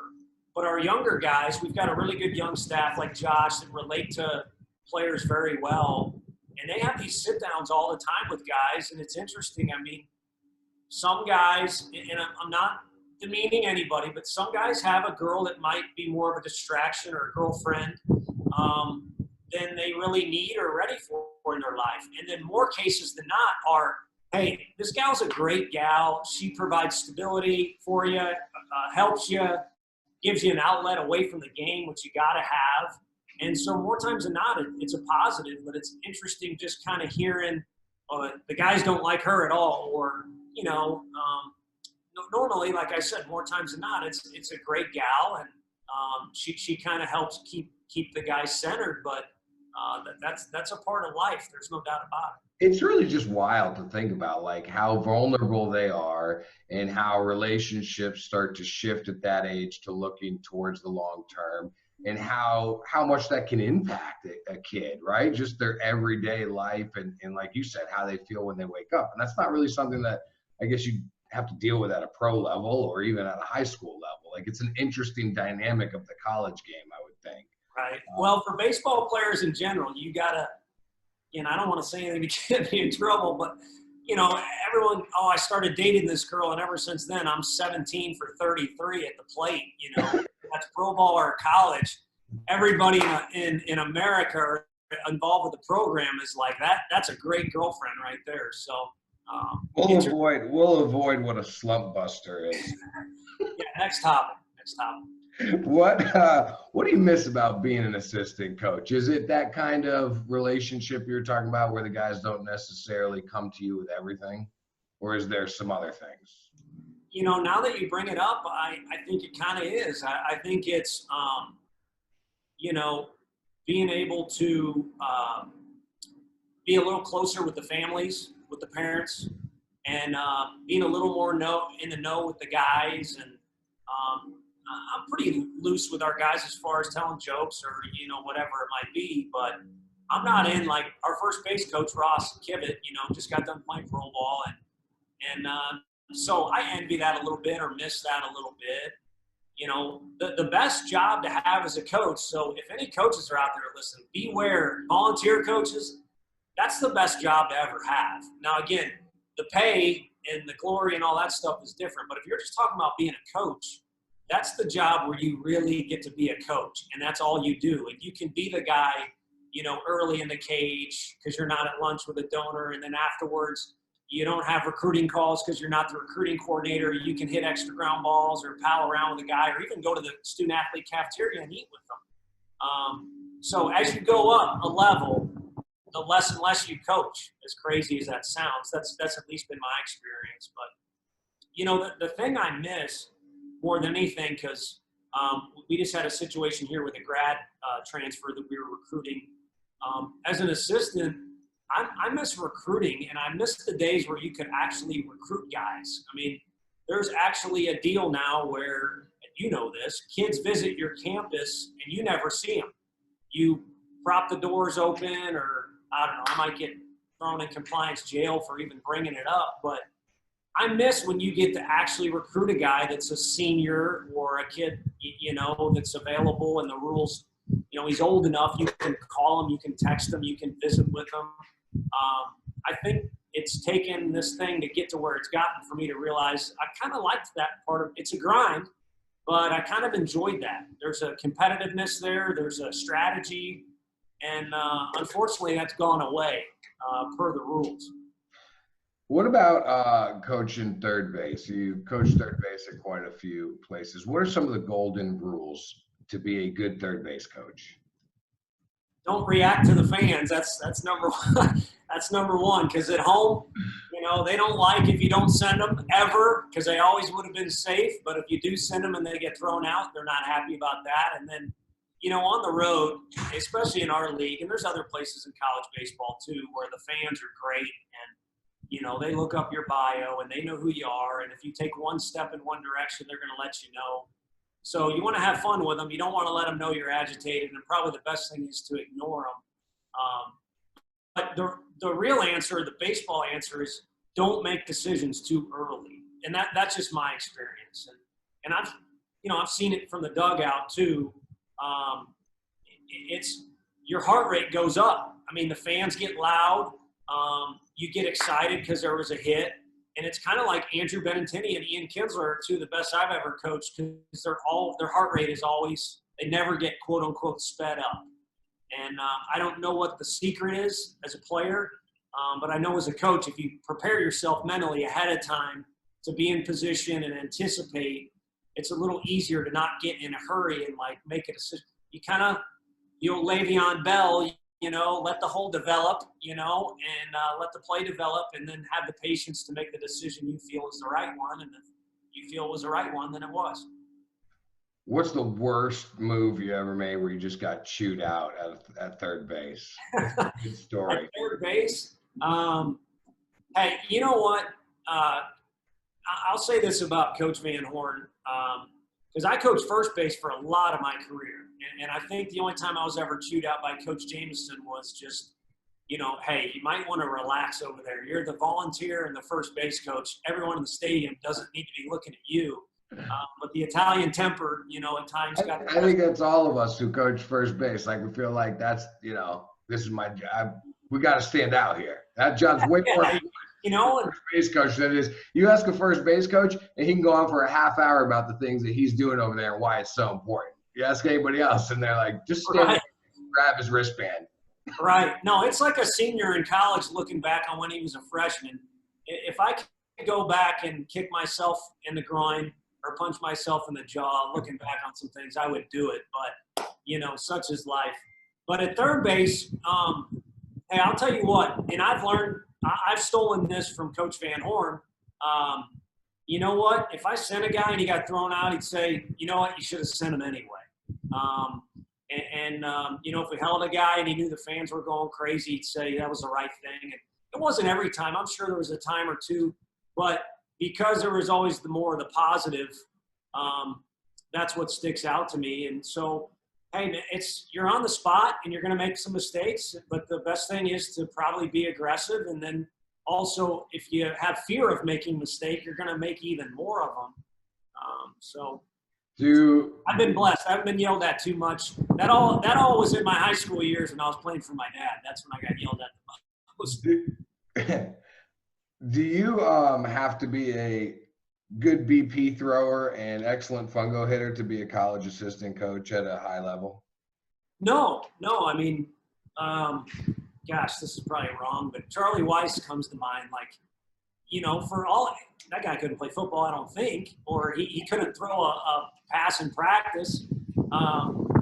But our younger guys, we've got a really good young staff like Josh that relate to players very well. And they have these sit downs all the time with guys. And it's interesting. I mean, some guys, and I'm not demeaning anybody, but some guys have a girl that might be more of a distraction or a girlfriend than they really need or ready for in their life. And then more cases than not are, hey, this gal's a great gal. She provides stability for you, helps you, gives you an outlet away from the game, which you got to have. And so more times than not, it's a positive, but it's interesting just kind of hearing the guys don't like her at all, or, you know, normally, like I said, more times than not, it's a great gal, and she kind of helps keep the guys centered. But that's a part of life. There's no doubt about it. It's really just wild to think about, like, how vulnerable they are and how relationships start to shift at that age to looking towards the long term, and how much that can impact a kid, right? Just their everyday life and like you said, how they feel when they wake up. And that's not really something that I guess you have to deal with at a pro level or even at a high school level. Like, it's an interesting dynamic of the college game, I would think. Right. Well, for baseball players in general, you gotta, you know, I don't want to say anything to get me in trouble, but, you know, everyone, I started dating this girl, and ever since then I'm 17 for 33 at the plate. You know, that's pro ball or college. Everybody in America involved with the program is like that. That's a great girlfriend right there. So we'll avoid what a slump buster is. Yeah, next topic. What do you miss about being an assistant coach? Is it that kind of relationship you're talking about where the guys don't necessarily come to you with everything, or is there some other things? You know, now that you bring it up, I think it kind of is. I think it's, you know, being able to be a little closer with the families, with the parents, and being a little more in the know with the guys. And I'm pretty loose with our guys as far as telling jokes or, you know, whatever it might be. But I'm not in, like, our first base coach, Ross Kivett, you know, just got done playing pro ball. And so I envy that a little bit, or miss that a little bit. You know, the best job to have as a coach, so if any coaches are out there listening, beware, volunteer coaches, that's the best job to ever have. Now, again, the pay and the glory and all that stuff is different, but if you're just talking about being a coach, that's the job where you really get to be a coach, and that's all you do. And you can be the guy, you know, early in the cage because you're not at lunch with a donor, and then afterwards you don't have recruiting calls because you're not the recruiting coordinator. You can hit extra ground balls or pal around with a guy, or even go to the student-athlete cafeteria and eat with them. So as you go up a level, the less and less you coach, as crazy as that sounds. That's at least been my experience. But, you know, the thing I miss more than anything, because we just had a situation here with a grad transfer that we were recruiting. As an assistant, I miss recruiting, and I miss the days where you could actually recruit guys. I mean, there's actually a deal now where, and you know this, kids visit your campus and you never see them. You prop the doors open, or I don't know, I might get thrown in compliance jail for even bringing it up. But I miss when you get to actually recruit a guy that's a senior or a kid, that's available, and the rules, he's old enough. You can call him, you can text him, you can visit with him. I think it's taken this thing to get to where it's gotten for me to realize I kind of liked that part of it's a grind, but I kind of enjoyed that. There's a competitiveness there. There's a strategy. And unfortunately, that's gone away per the rules. What about coaching third base? You coach third base at quite a few places. What are some of the golden rules to be a good third base coach? Don't react to the fans. That's number one. That's number one. Because at home, they don't like if you don't send them ever, because they always would have been safe. But if you do send them and they get thrown out, they're not happy about that. And then, on the road, especially in our league, and there's other places in college baseball too, where the fans are great, and they look up your bio and they know who you are. And if you take one step in one direction, they're going to let you know. So you want to have fun with them. You don't want to let them know you're agitated. And probably the best thing is to ignore them. But the real answer, the baseball answer, is don't make decisions too early. And that's just my experience. And I've seen it from the dugout too. It's your heart rate goes up. I mean, the fans get loud. You get excited because there was a hit. And it's kind of like Andrew Benintendi and Ian Kinsler are two of the best I've ever coached, because their heart rate is always, they never get quote unquote sped up. And I don't know what the secret is as a player, but I know as a coach, if you prepare yourself mentally ahead of time to be in position and anticipate, it's a little easier to not get in a hurry and make a decision. You kind of, Le'Veon Bell, let the hole develop, and let the play develop, and then have the patience to make the decision you feel is the right one. And if you feel it was the right one, then it was. What's the worst move you ever made where you just got chewed out at third base? Good story. At third base? Hey, you know what? I'll say this about Coach Van Horn, because I coached first base for a lot of my career. And I think the only time I was ever chewed out by Coach Jameson was just, hey, you might want to relax over there. You're the volunteer and the first base coach. Everyone in the stadium doesn't need to be looking at you. But the Italian temper, at times got. I think that's all of us who coach first base. We feel like that's, this is my job. We got to stand out here. That job's way more important. First base coach than it is. You ask a first base coach, and he can go on for a half hour about the things that he's doing over there and why it's so important. You ask anybody else, and they're like, just stand there and grab his wristband. Right. No, it's like a senior in college looking back on when he was a freshman. If I could go back and kick myself in the groin or punch myself in the jaw, looking back on some things, I would do it. But, such is life. But at third base, hey, I'll tell you what, and I've stolen this from Coach Van Horn. You know what? If I sent a guy and he got thrown out, he'd say, you know what, you should have sent him anyway. If we held a guy and he knew the fans were going crazy, he'd say that was the right thing. And it wasn't every time. I'm sure there was a time or two, but because there was always the more of the positive, that's what sticks out to me. And so, hey, man, you're on the spot and you're going to make some mistakes, but the best thing is to probably be aggressive. And then also, if you have fear of making a mistake, you're going to make even more of them. I've been blessed. I haven't been yelled at too much. That all was in my high school years when I was playing for my dad. That's when I got yelled at the most. Do you have to be a good BP thrower and excellent fungo hitter to be a college assistant coach at a high level? No. I mean, gosh, this is probably wrong, but Charlie Weiss comes to mind. For all that guy couldn't play football, I don't think, or he couldn't throw a pass in practice.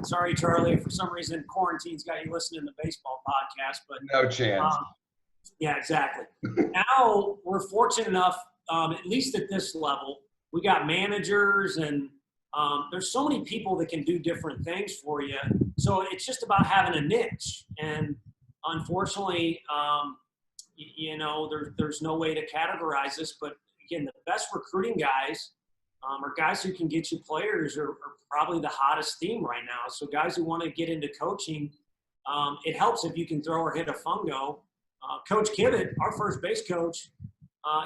Sorry, Charlie, for some reason quarantine's got you listening to the baseball podcast, but no chance. Yeah, exactly. Now we're fortunate enough, at least at this level, we got managers and there's so many people that can do different things for you. So it's just about having a niche. And unfortunately, there's no way to categorize this, but again, the best recruiting guys or guys who can get you players are probably the hottest theme right now. So guys who want to get into coaching, It helps if you can throw or hit a fungo. Coach Kivett, our first base coach,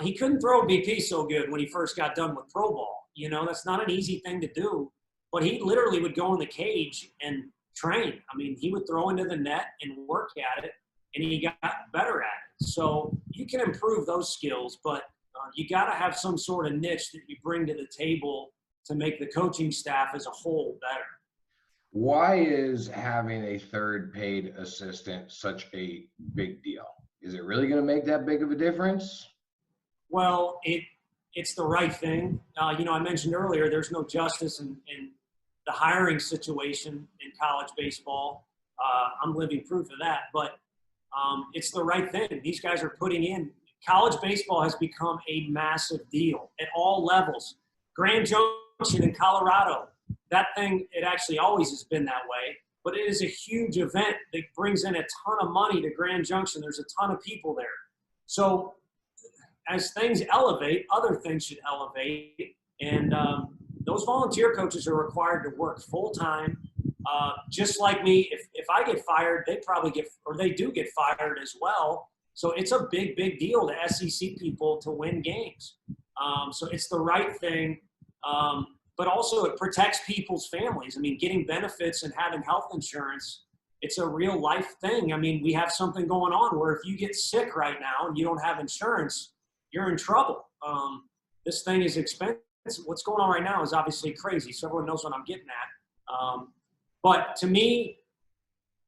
he couldn't throw BP so good when he first got done with pro ball. You know, that's not an easy thing to do. But he literally would go in the cage and train. I mean, he would throw into the net and work at it, and he got better at it. So you can improve those skills, but you got to have some sort of niche that you bring to the table to make the coaching staff as a whole better. Why is having a third paid assistant such a big deal? Is it really going to make that big of a difference? Well, it's the right thing. You know, I mentioned earlier, there's no justice in the hiring situation in college baseball. I'm living proof of that, but it's the right thing. These guys are putting in. College baseball has become a massive deal at all levels. Grand Junction in Colorado, that thing, it actually always has been that way, but it is a huge event that brings in a ton of money to Grand Junction. There's a ton of people there. So as things elevate, other things should elevate. And those volunteer coaches are required to work full-time. Just like me, if I get fired, they probably get, or they do get fired as well. So it's a big, big deal to SEC people to win games. So it's the right thing. But also it protects people's families. I mean, getting benefits and having health insurance, it's a real life thing. I mean, we have something going on where if you get sick right now and you don't have insurance, you're in trouble. This thing is expensive. What's going on right now is obviously crazy. So everyone knows what I'm getting at. But to me,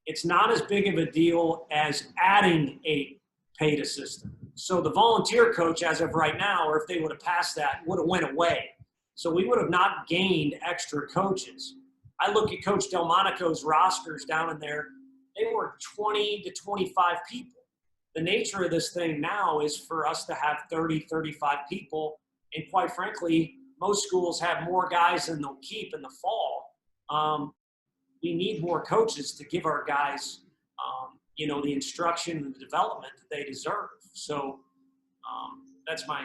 it's not as big of a deal as adding a paid assistant. So the volunteer coach, as of right now, or if they would have passed that, would have went away. So we would have not gained extra coaches. I look at Coach Delmonico's rosters down in there. They were 20 to 25 people. The nature of this thing now is for us to have 30, 35 people. And quite frankly, most schools have more guys than they'll keep in the fall. We need more coaches to give our guys, you know, the instruction and the development that they deserve. So that's my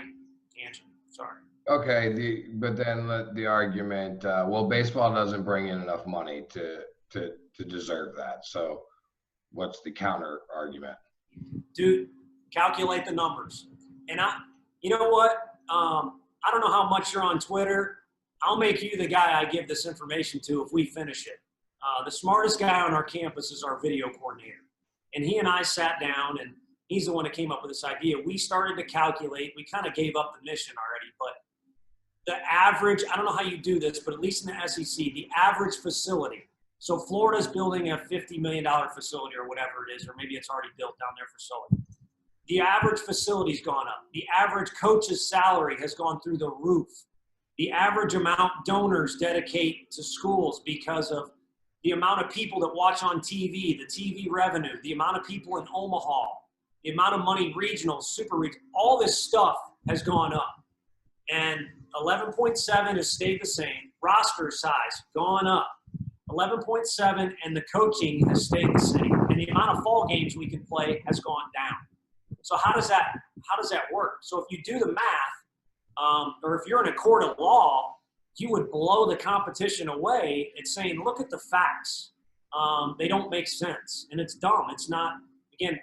tangent. Sorry. Okay, but then the argument, well, baseball doesn't bring in enough money to deserve that. So what's the counter argument? Dude, calculate the numbers. And you know what? I don't know how much you're on Twitter. I'll make you the guy I give this information to if we finish it. The smartest guy on our campus is our video coordinator. And he and I sat down, and he's the one that came up with this idea. We started to calculate. We kind of gave up the mission already, but the average, I don't know how you do this, but at least in the SEC, the average facility. So Florida's building a $50 million facility or whatever it is, or maybe it's already built down there for facility. The average facility's gone up. The average coach's salary has gone through the roof. The average amount donors dedicate to schools because of the amount of people that watch on TV, the TV revenue, the amount of people in Omaha, the amount of money regional, super regional, all this stuff has gone up. And 11.7 has stayed the same. Roster size gone up. 11.7, and the coaching has stayed the same. And the amount of fall games we can play has gone down. So how does that work? So if you do the math, or if you're in a court of law, you would blow the competition away at saying, look at the facts. They don't make sense. And it's dumb. It's not, again,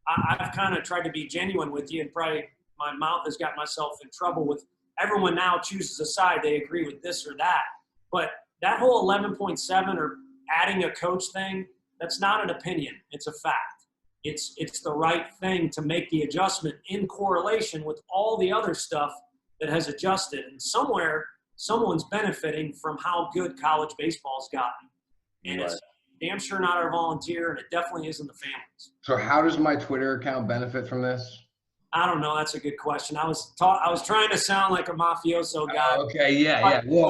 I've kind of tried to be genuine with you, and probably my mouth has got myself in trouble with everyone now chooses a side. They agree with this or that. But that whole 11.7 or adding a coach thing, that's not an opinion. It's a fact. It's the right thing to make the adjustment in correlation with all the other stuff that has adjusted. And somewhere, someone's benefiting from how good college baseball's gotten. And It's damn sure not our volunteer, and it definitely isn't the families. So how does my Twitter account benefit from this? I don't know. That's a good question. I was trying to sound like a mafioso guy. Okay, yeah. Well,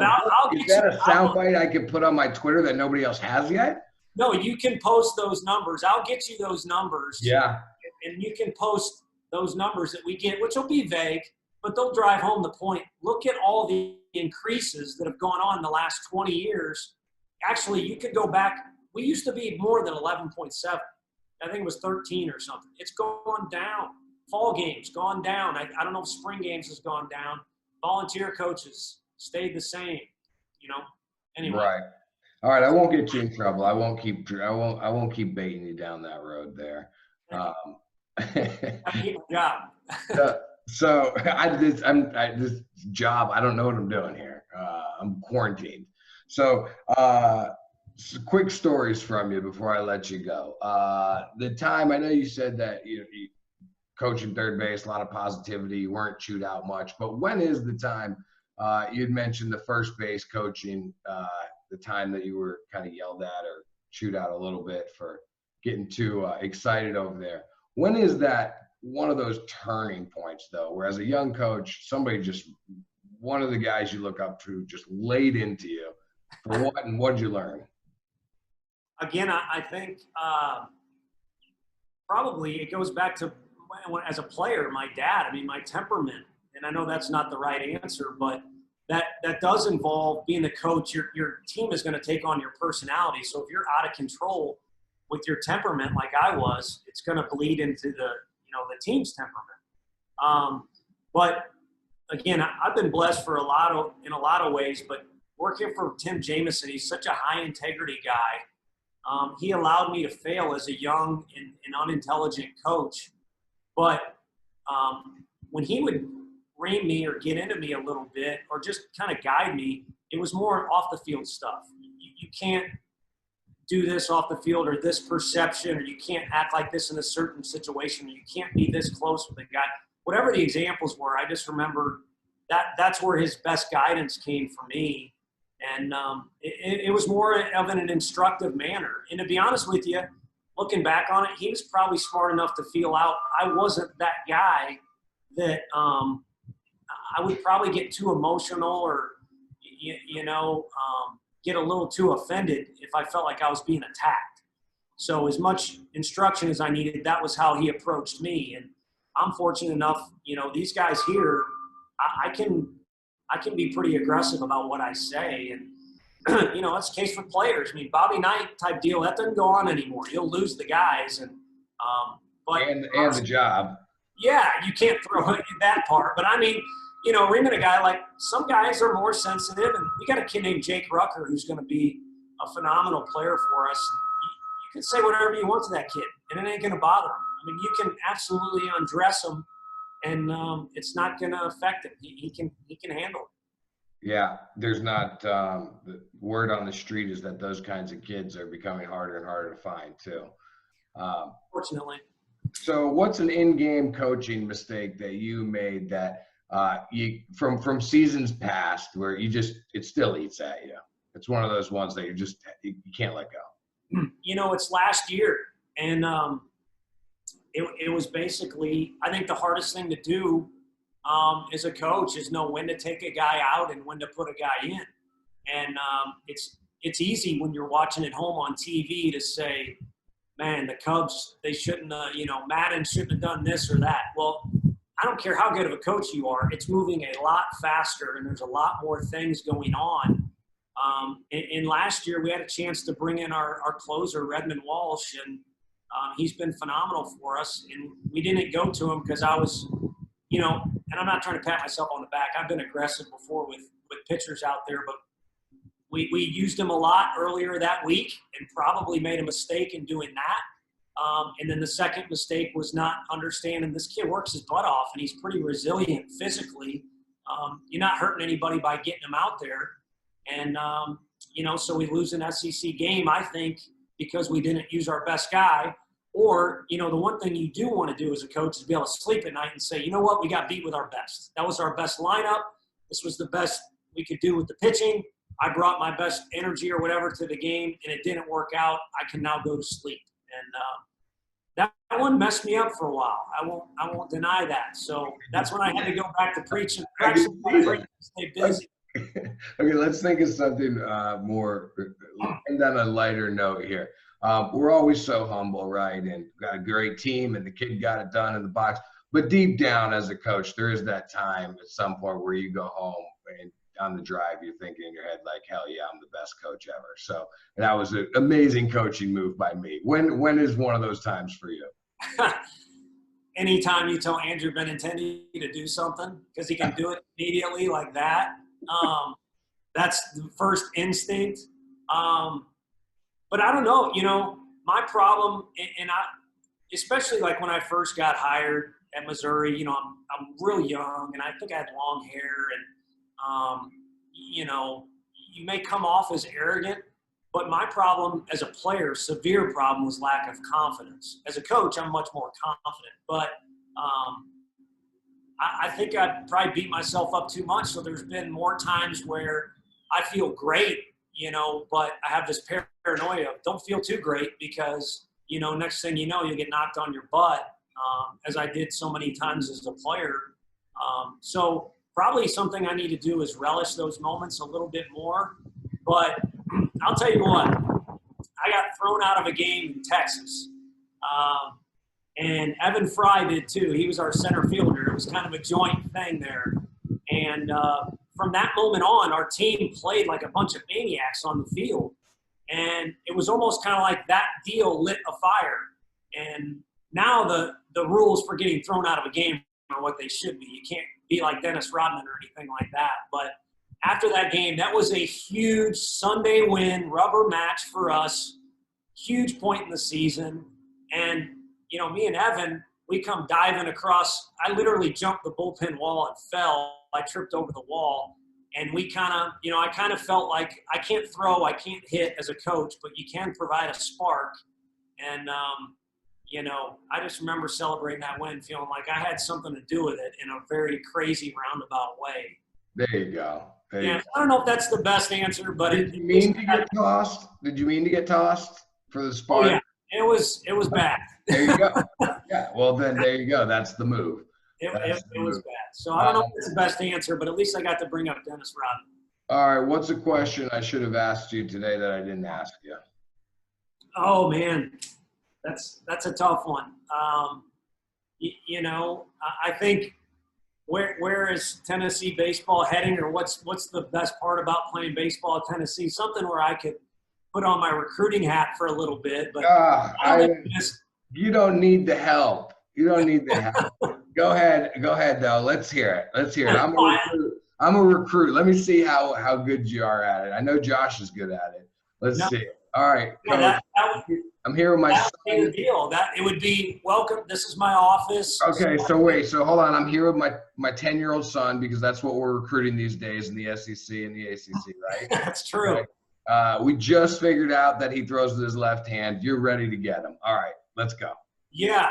is that a soundbite I can put on my Twitter that nobody else has yet? No, you can post those numbers. I'll get you those numbers. Yeah. And you can post those numbers that we get, which will be vague, but they'll drive home the point. Look at all the increases that have gone on in the last 20 years. Actually, you could go back. We used to be more than 11.7. I think it was 13 or something. It's gone down. Fall games gone down. I don't know if spring games has gone down. Volunteer coaches stayed the same, you know. Anyway. Right. All right, I won't get you in trouble. I won't keep baiting you down that road there. Um, I keep my job. so this job, I don't know what I'm doing here. I'm quarantined. So quick stories from you before I let you go. The time, I know you said that you coaching third base, a lot of positivity, you weren't chewed out much, but when is the time, you'd mentioned the first base coaching, the time that you were kind of yelled at or chewed out a little bit for getting too excited over there. When is that one of those turning points, though, where as a young coach, somebody just, one of the guys you look up to just laid into you for what, and what did you learn? Again, I think probably it goes back to as a player, my dad. I mean, my temperament, and I know that's not the right answer, but that does involve being the coach. Your team is going to take on your personality. So if you're out of control with your temperament, like I was, it's going to bleed into the team's temperament. But again, I've been blessed in a lot of ways. But working for Tim Jameson, he's such a high integrity guy. He allowed me to fail as a young and unintelligent coach. But when he would rein me or get into me a little bit or just kind of guide me, it was more off the field stuff. You can't do this off the field, or this perception, or you can't act like this in a certain situation, or you can't be this close with a guy. Whatever the examples were, I just remember that's where his best guidance came for me. And it was more of an instructive manner. And to be honest with you, looking back on it, he was probably smart enough to feel out I wasn't that guy that I would probably get too emotional or, get a little too offended if I felt like I was being attacked. So as much instruction as I needed, that was how he approached me. And I'm fortunate enough, these guys here, I can be pretty aggressive about what I say. And, that's the case for players. I mean, Bobby Knight type deal, that doesn't go on anymore. You'll lose the guys. And The job. yeah, you can't throw that part. But I mean, reaming a guy, like some guys are more sensitive. And we got a kid named Jake Rucker who's going to be a phenomenal player for us. You can say whatever you want to that kid, and it ain't going to bother him. I mean, you can absolutely undress him, and it's not going to affect him. He can handle it. Yeah, there's not the word on the street is that those kinds of kids are becoming harder and harder to find too. Fortunately. So, what's an in-game coaching mistake that you made that you from seasons past where it still eats at you? It's one of those ones that you can't let go. It's last year, and it was basically, I think the hardest thing to do as a coach is know when to take a guy out and when to put a guy in. And it's easy when you're watching at home on TV to say, man, the Cubs, they shouldn't, Madden shouldn't have done this or that. Well, I don't care how good of a coach you are. It's moving a lot faster, and there's a lot more things going on. And last year we had a chance to bring in our closer, Redmond Walsh, and he's been phenomenal for us. And we didn't go to him because I was, and I'm not trying to pat myself on the back. I've been aggressive before with pitchers out there, but we used him a lot earlier that week and probably made a mistake in doing that. And then the second mistake was not understanding this kid works his butt off, and he's pretty resilient physically. You're not hurting anybody by getting him out there. And, so we lose an SEC game, I think, because we didn't use our best guy. Or, the one thing you do want to do as a coach is be able to sleep at night and say, you know what, we got beat with our best. That was our best lineup. This was the best we could do with the pitching. I brought my best energy or whatever to the game, and it didn't work out. I can now go to sleep. And that one messed me up for a while. I won't deny that. So that's when I had to go back to preaching. Stay busy. Okay, let's think of something more, and on a lighter note here. We're always so humble, right? And got a great team, and the kid got it done in the box. But deep down, as a coach, there is that time at some point where you go home and on the drive, you're thinking in your head like, "Hell yeah, I'm the best coach ever." So that was an amazing coaching move by me. When is one of those times for you? Anytime you tell Andrew Benintendi to do something because he can do it immediately like that. That's the first instinct. But I don't know, my problem, and especially like when I first got hired at Missouri, I'm real young, and I think I had long hair, and you may come off as arrogant, but my problem as a player, severe problem, was lack of confidence. As a coach, I'm much more confident, but I think I'd probably beat myself up too much. So there's been more times where I feel great, but I have this paranoia of don't feel too great because, next thing you know, you'll get knocked on your butt, as I did so many times as a player. So probably something I need to do is relish those moments a little bit more. But I'll tell you what, I got thrown out of a game in Texas. And Evan Fry did too. He was our center fielder. It was kind of a joint thing there. And from that moment on, our team played like a bunch of maniacs on the field. And it was almost kind of like that deal lit a fire. And now the rules for getting thrown out of a game are what they should be. You can't be like Dennis Rodman or anything like that. But after that game, that was a huge Sunday win, rubber match for us, huge point in the season. And me and Evan, we come diving across. I literally jumped the bullpen wall and fell. I tripped over the wall. And we kind of, I kind of felt like I can't throw, I can't hit as a coach, but you can provide a spark. And, I just remember celebrating that win, feeling like I had something to do with it in a very crazy roundabout way. There you go. I don't know if that's the best answer, but Did you mean to get tossed? Did you mean to get tossed for the spark? Oh, yeah. It was bad. There you go. Yeah. Well, then there you go. That's the move. It was bad. So I don't know if it's the best answer, but at least I got to bring up Dennis Rodman. All right. What's a question I should have asked you today that I didn't ask you? Oh man, that's a tough one. I think where is Tennessee baseball heading, or what's the best part about playing baseball at Tennessee? Something where I could put on my recruiting hat for a little bit, but you don't need the help. You don't need the help. Go ahead though. Let's hear it. I'm a recruit. Let me see how good you are at it. I know Josh is good at it. Let's see. All right. I'm here with my son. That would be the deal. It would be welcome. This is my office. Okay, so hold on. I'm here with my 10-year-old son because that's what we're recruiting these days in the SEC and the ACC, right? That's true. Right. We just figured out that he throws with his left hand. You're ready to get him. All right, let's go. Yeah.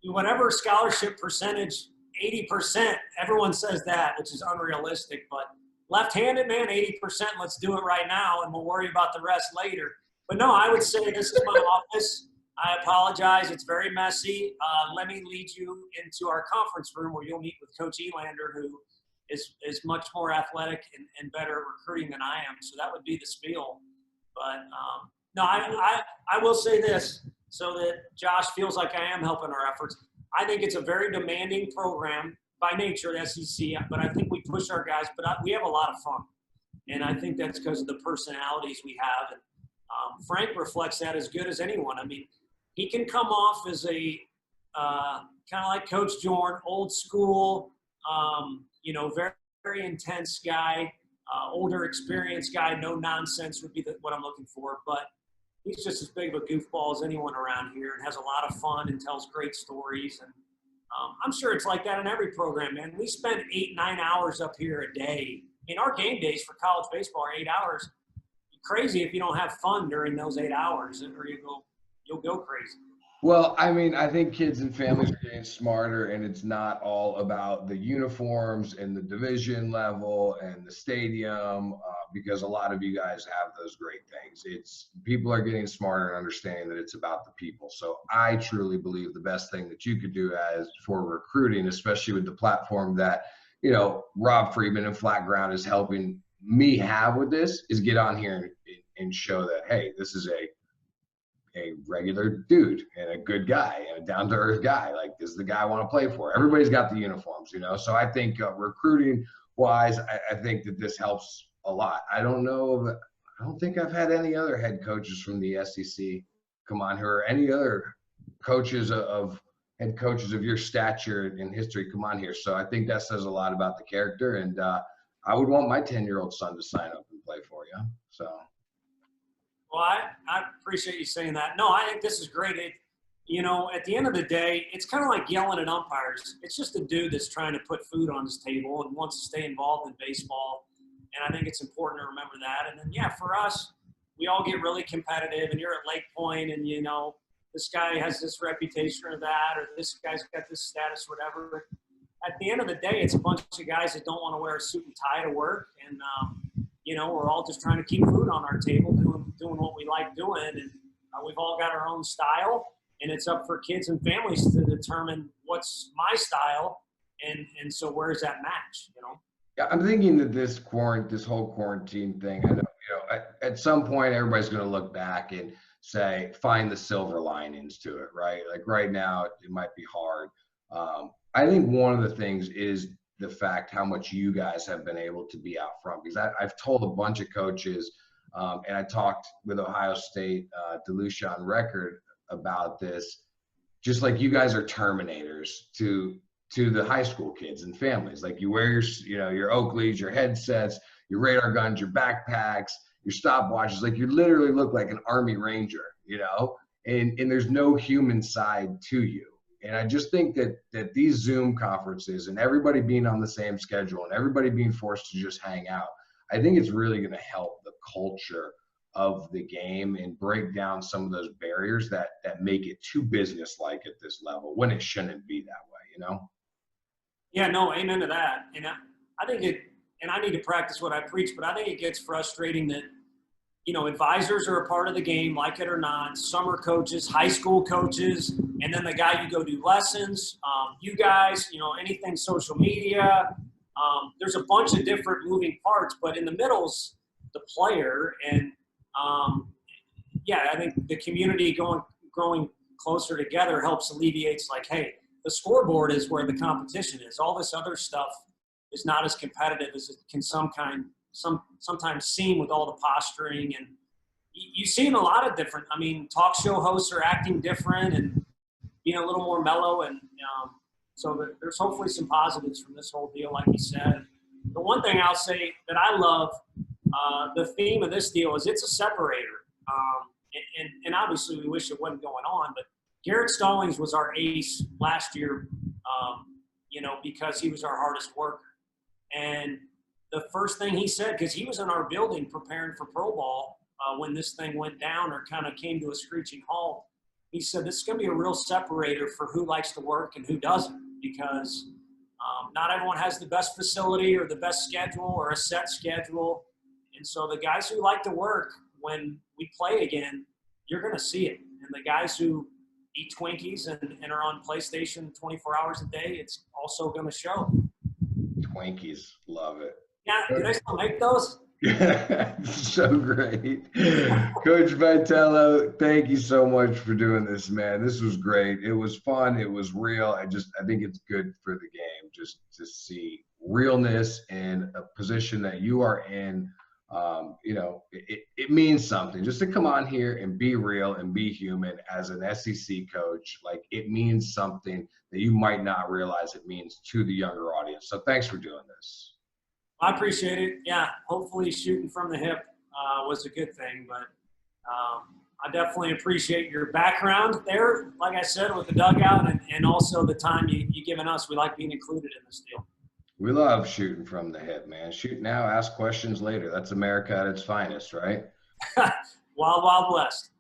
Whatever scholarship percentage, 80%, everyone says that, which is unrealistic, but left-handed, man, 80%, let's do it right now, and we'll worry about the rest later. But no, I would say this is my office. I apologize. It's very messy. Let me lead you into our conference room where you'll meet with Coach Elander, who is much more athletic and better at recruiting than I am. So that would be the spiel. But, no, I will say this so that Josh feels like I am helping our efforts. I think it's a very demanding program by nature at SEC, but I think we push our guys, but we have a lot of fun. And I think that's because of the personalities we have. And Frank reflects that as good as anyone. I mean, he can come off as a kind of like Coach Jorn, old school, very, very intense guy, older, experienced guy, no nonsense would be what I'm looking for. But he's just as big of a goofball as anyone around here and has a lot of fun and tells great stories. And I'm sure it's like that in every program, man. We spend 8-9 hours up here a day. I mean, our game days for college baseball are 8 hours. Crazy if you don't have fun during those 8 hours, or you'll go crazy. Well, I mean, I think kids and families are getting smarter, and it's not all about the uniforms and the division level and the stadium, because a lot of you guys have those great things. People are getting smarter and understanding that it's about the people. So I truly believe the best thing that you could do for recruiting, especially with the platform that, Rob Friedman and Flat Ground is helping me have with this, is get on here and show that, hey, this is a regular dude and a good guy and a down-to-earth guy. Like, this is the guy I want to play for. Everybody's got the uniforms, So I think recruiting wise, I think that this helps a lot. I don't think I've had any other head coaches from the SEC come on here, or any other head coaches of your stature and history come on here. So I think that says a lot about the character, and I would want my 10-year-old son to sign up and play for you. So Well, I appreciate you saying that. No, I think this is great. At the end of the day, it's kind of like yelling at umpires. It's just a dude that's trying to put food on his table and wants to stay involved in baseball. And I think it's important to remember that. And then, yeah, for us, we all get really competitive, and you're at Lake Point, and, this guy has this reputation or that, or this guy's got this status, whatever. At the end of the day, it's a bunch of guys that don't want to wear a suit and tie to work. And, we're all just trying to keep food on our table, doing what we like doing. And we've all got our own style. And it's up for kids and families to determine what's my style, and so where's that match, Yeah, I'm thinking that this whole quarantine thing, I know, at some point everybody's going to look back and say, find the silver linings to it, right? Like right now, it might be hard. I think one of the things is the fact how much you guys have been able to be out front, because I've told a bunch of coaches, and I talked with Ohio State, DeLucia on record about this, just like you guys are terminators to the high school kids and families. Like you wear your Oakleys, your headsets, your radar guns, your backpacks, your stopwatches. Like you literally look like an Army Ranger, and there's no human side to you. And I just think that these Zoom conferences and everybody being on the same schedule and everybody being forced to just hang out, I think it's really going to help the culture of the game and break down some of those barriers that make it too business-like at this level when it shouldn't be that way, Yeah, no, amen to that. And I think and I need to practice what I preach, but I think it gets frustrating that, advisors are a part of the game, like it or not, summer coaches, high school coaches, and then the guy you go do lessons, you guys, anything social media. There's a bunch of different moving parts, but in the middle's the player. And I think the community growing closer together helps alleviates like, hey, the scoreboard is where the competition is. All this other stuff is not as competitive as it can sometimes seem with all the posturing. And you see in a lot of different, talk show hosts are acting different and being a little more mellow. And so there's hopefully some positives from this whole deal, like you said. The one thing I'll say that I love, the theme of this deal is it's a separator. And obviously we wish it wasn't going on, but Garrett Stallings was our ace last year, because he was our hardest worker. And the first thing he said, because he was in our building preparing for pro ball when this thing went down or kind of came to a screeching halt, he said, this is going to be a real separator for who likes to work and who doesn't, because not everyone has the best facility or the best schedule or a set schedule. And so the guys who like to work, when we play again, you're going to see it. And the guys who eat Twinkies and are on PlayStation 24 hours a day, it's also going to show. Twinkies, love it. Yeah, do they still make those? So great. Coach Vitello, thank you so much for doing this, man. This was great. It was fun. It was real. I think it's good for the game just to see realness in a position that you are in. It means something just to come on here and be real and be human as an SEC coach. Like it means something that you might not realize it means to the younger audience. So thanks for doing this. I appreciate it. Yeah, hopefully shooting from the hip was a good thing, but I definitely appreciate your background there, like I said, with the dugout and also the time you've given us. We like being included in this deal. We love shooting from the hip, man. Shoot now, ask questions later. That's America at its finest, right? Wild, Wild West.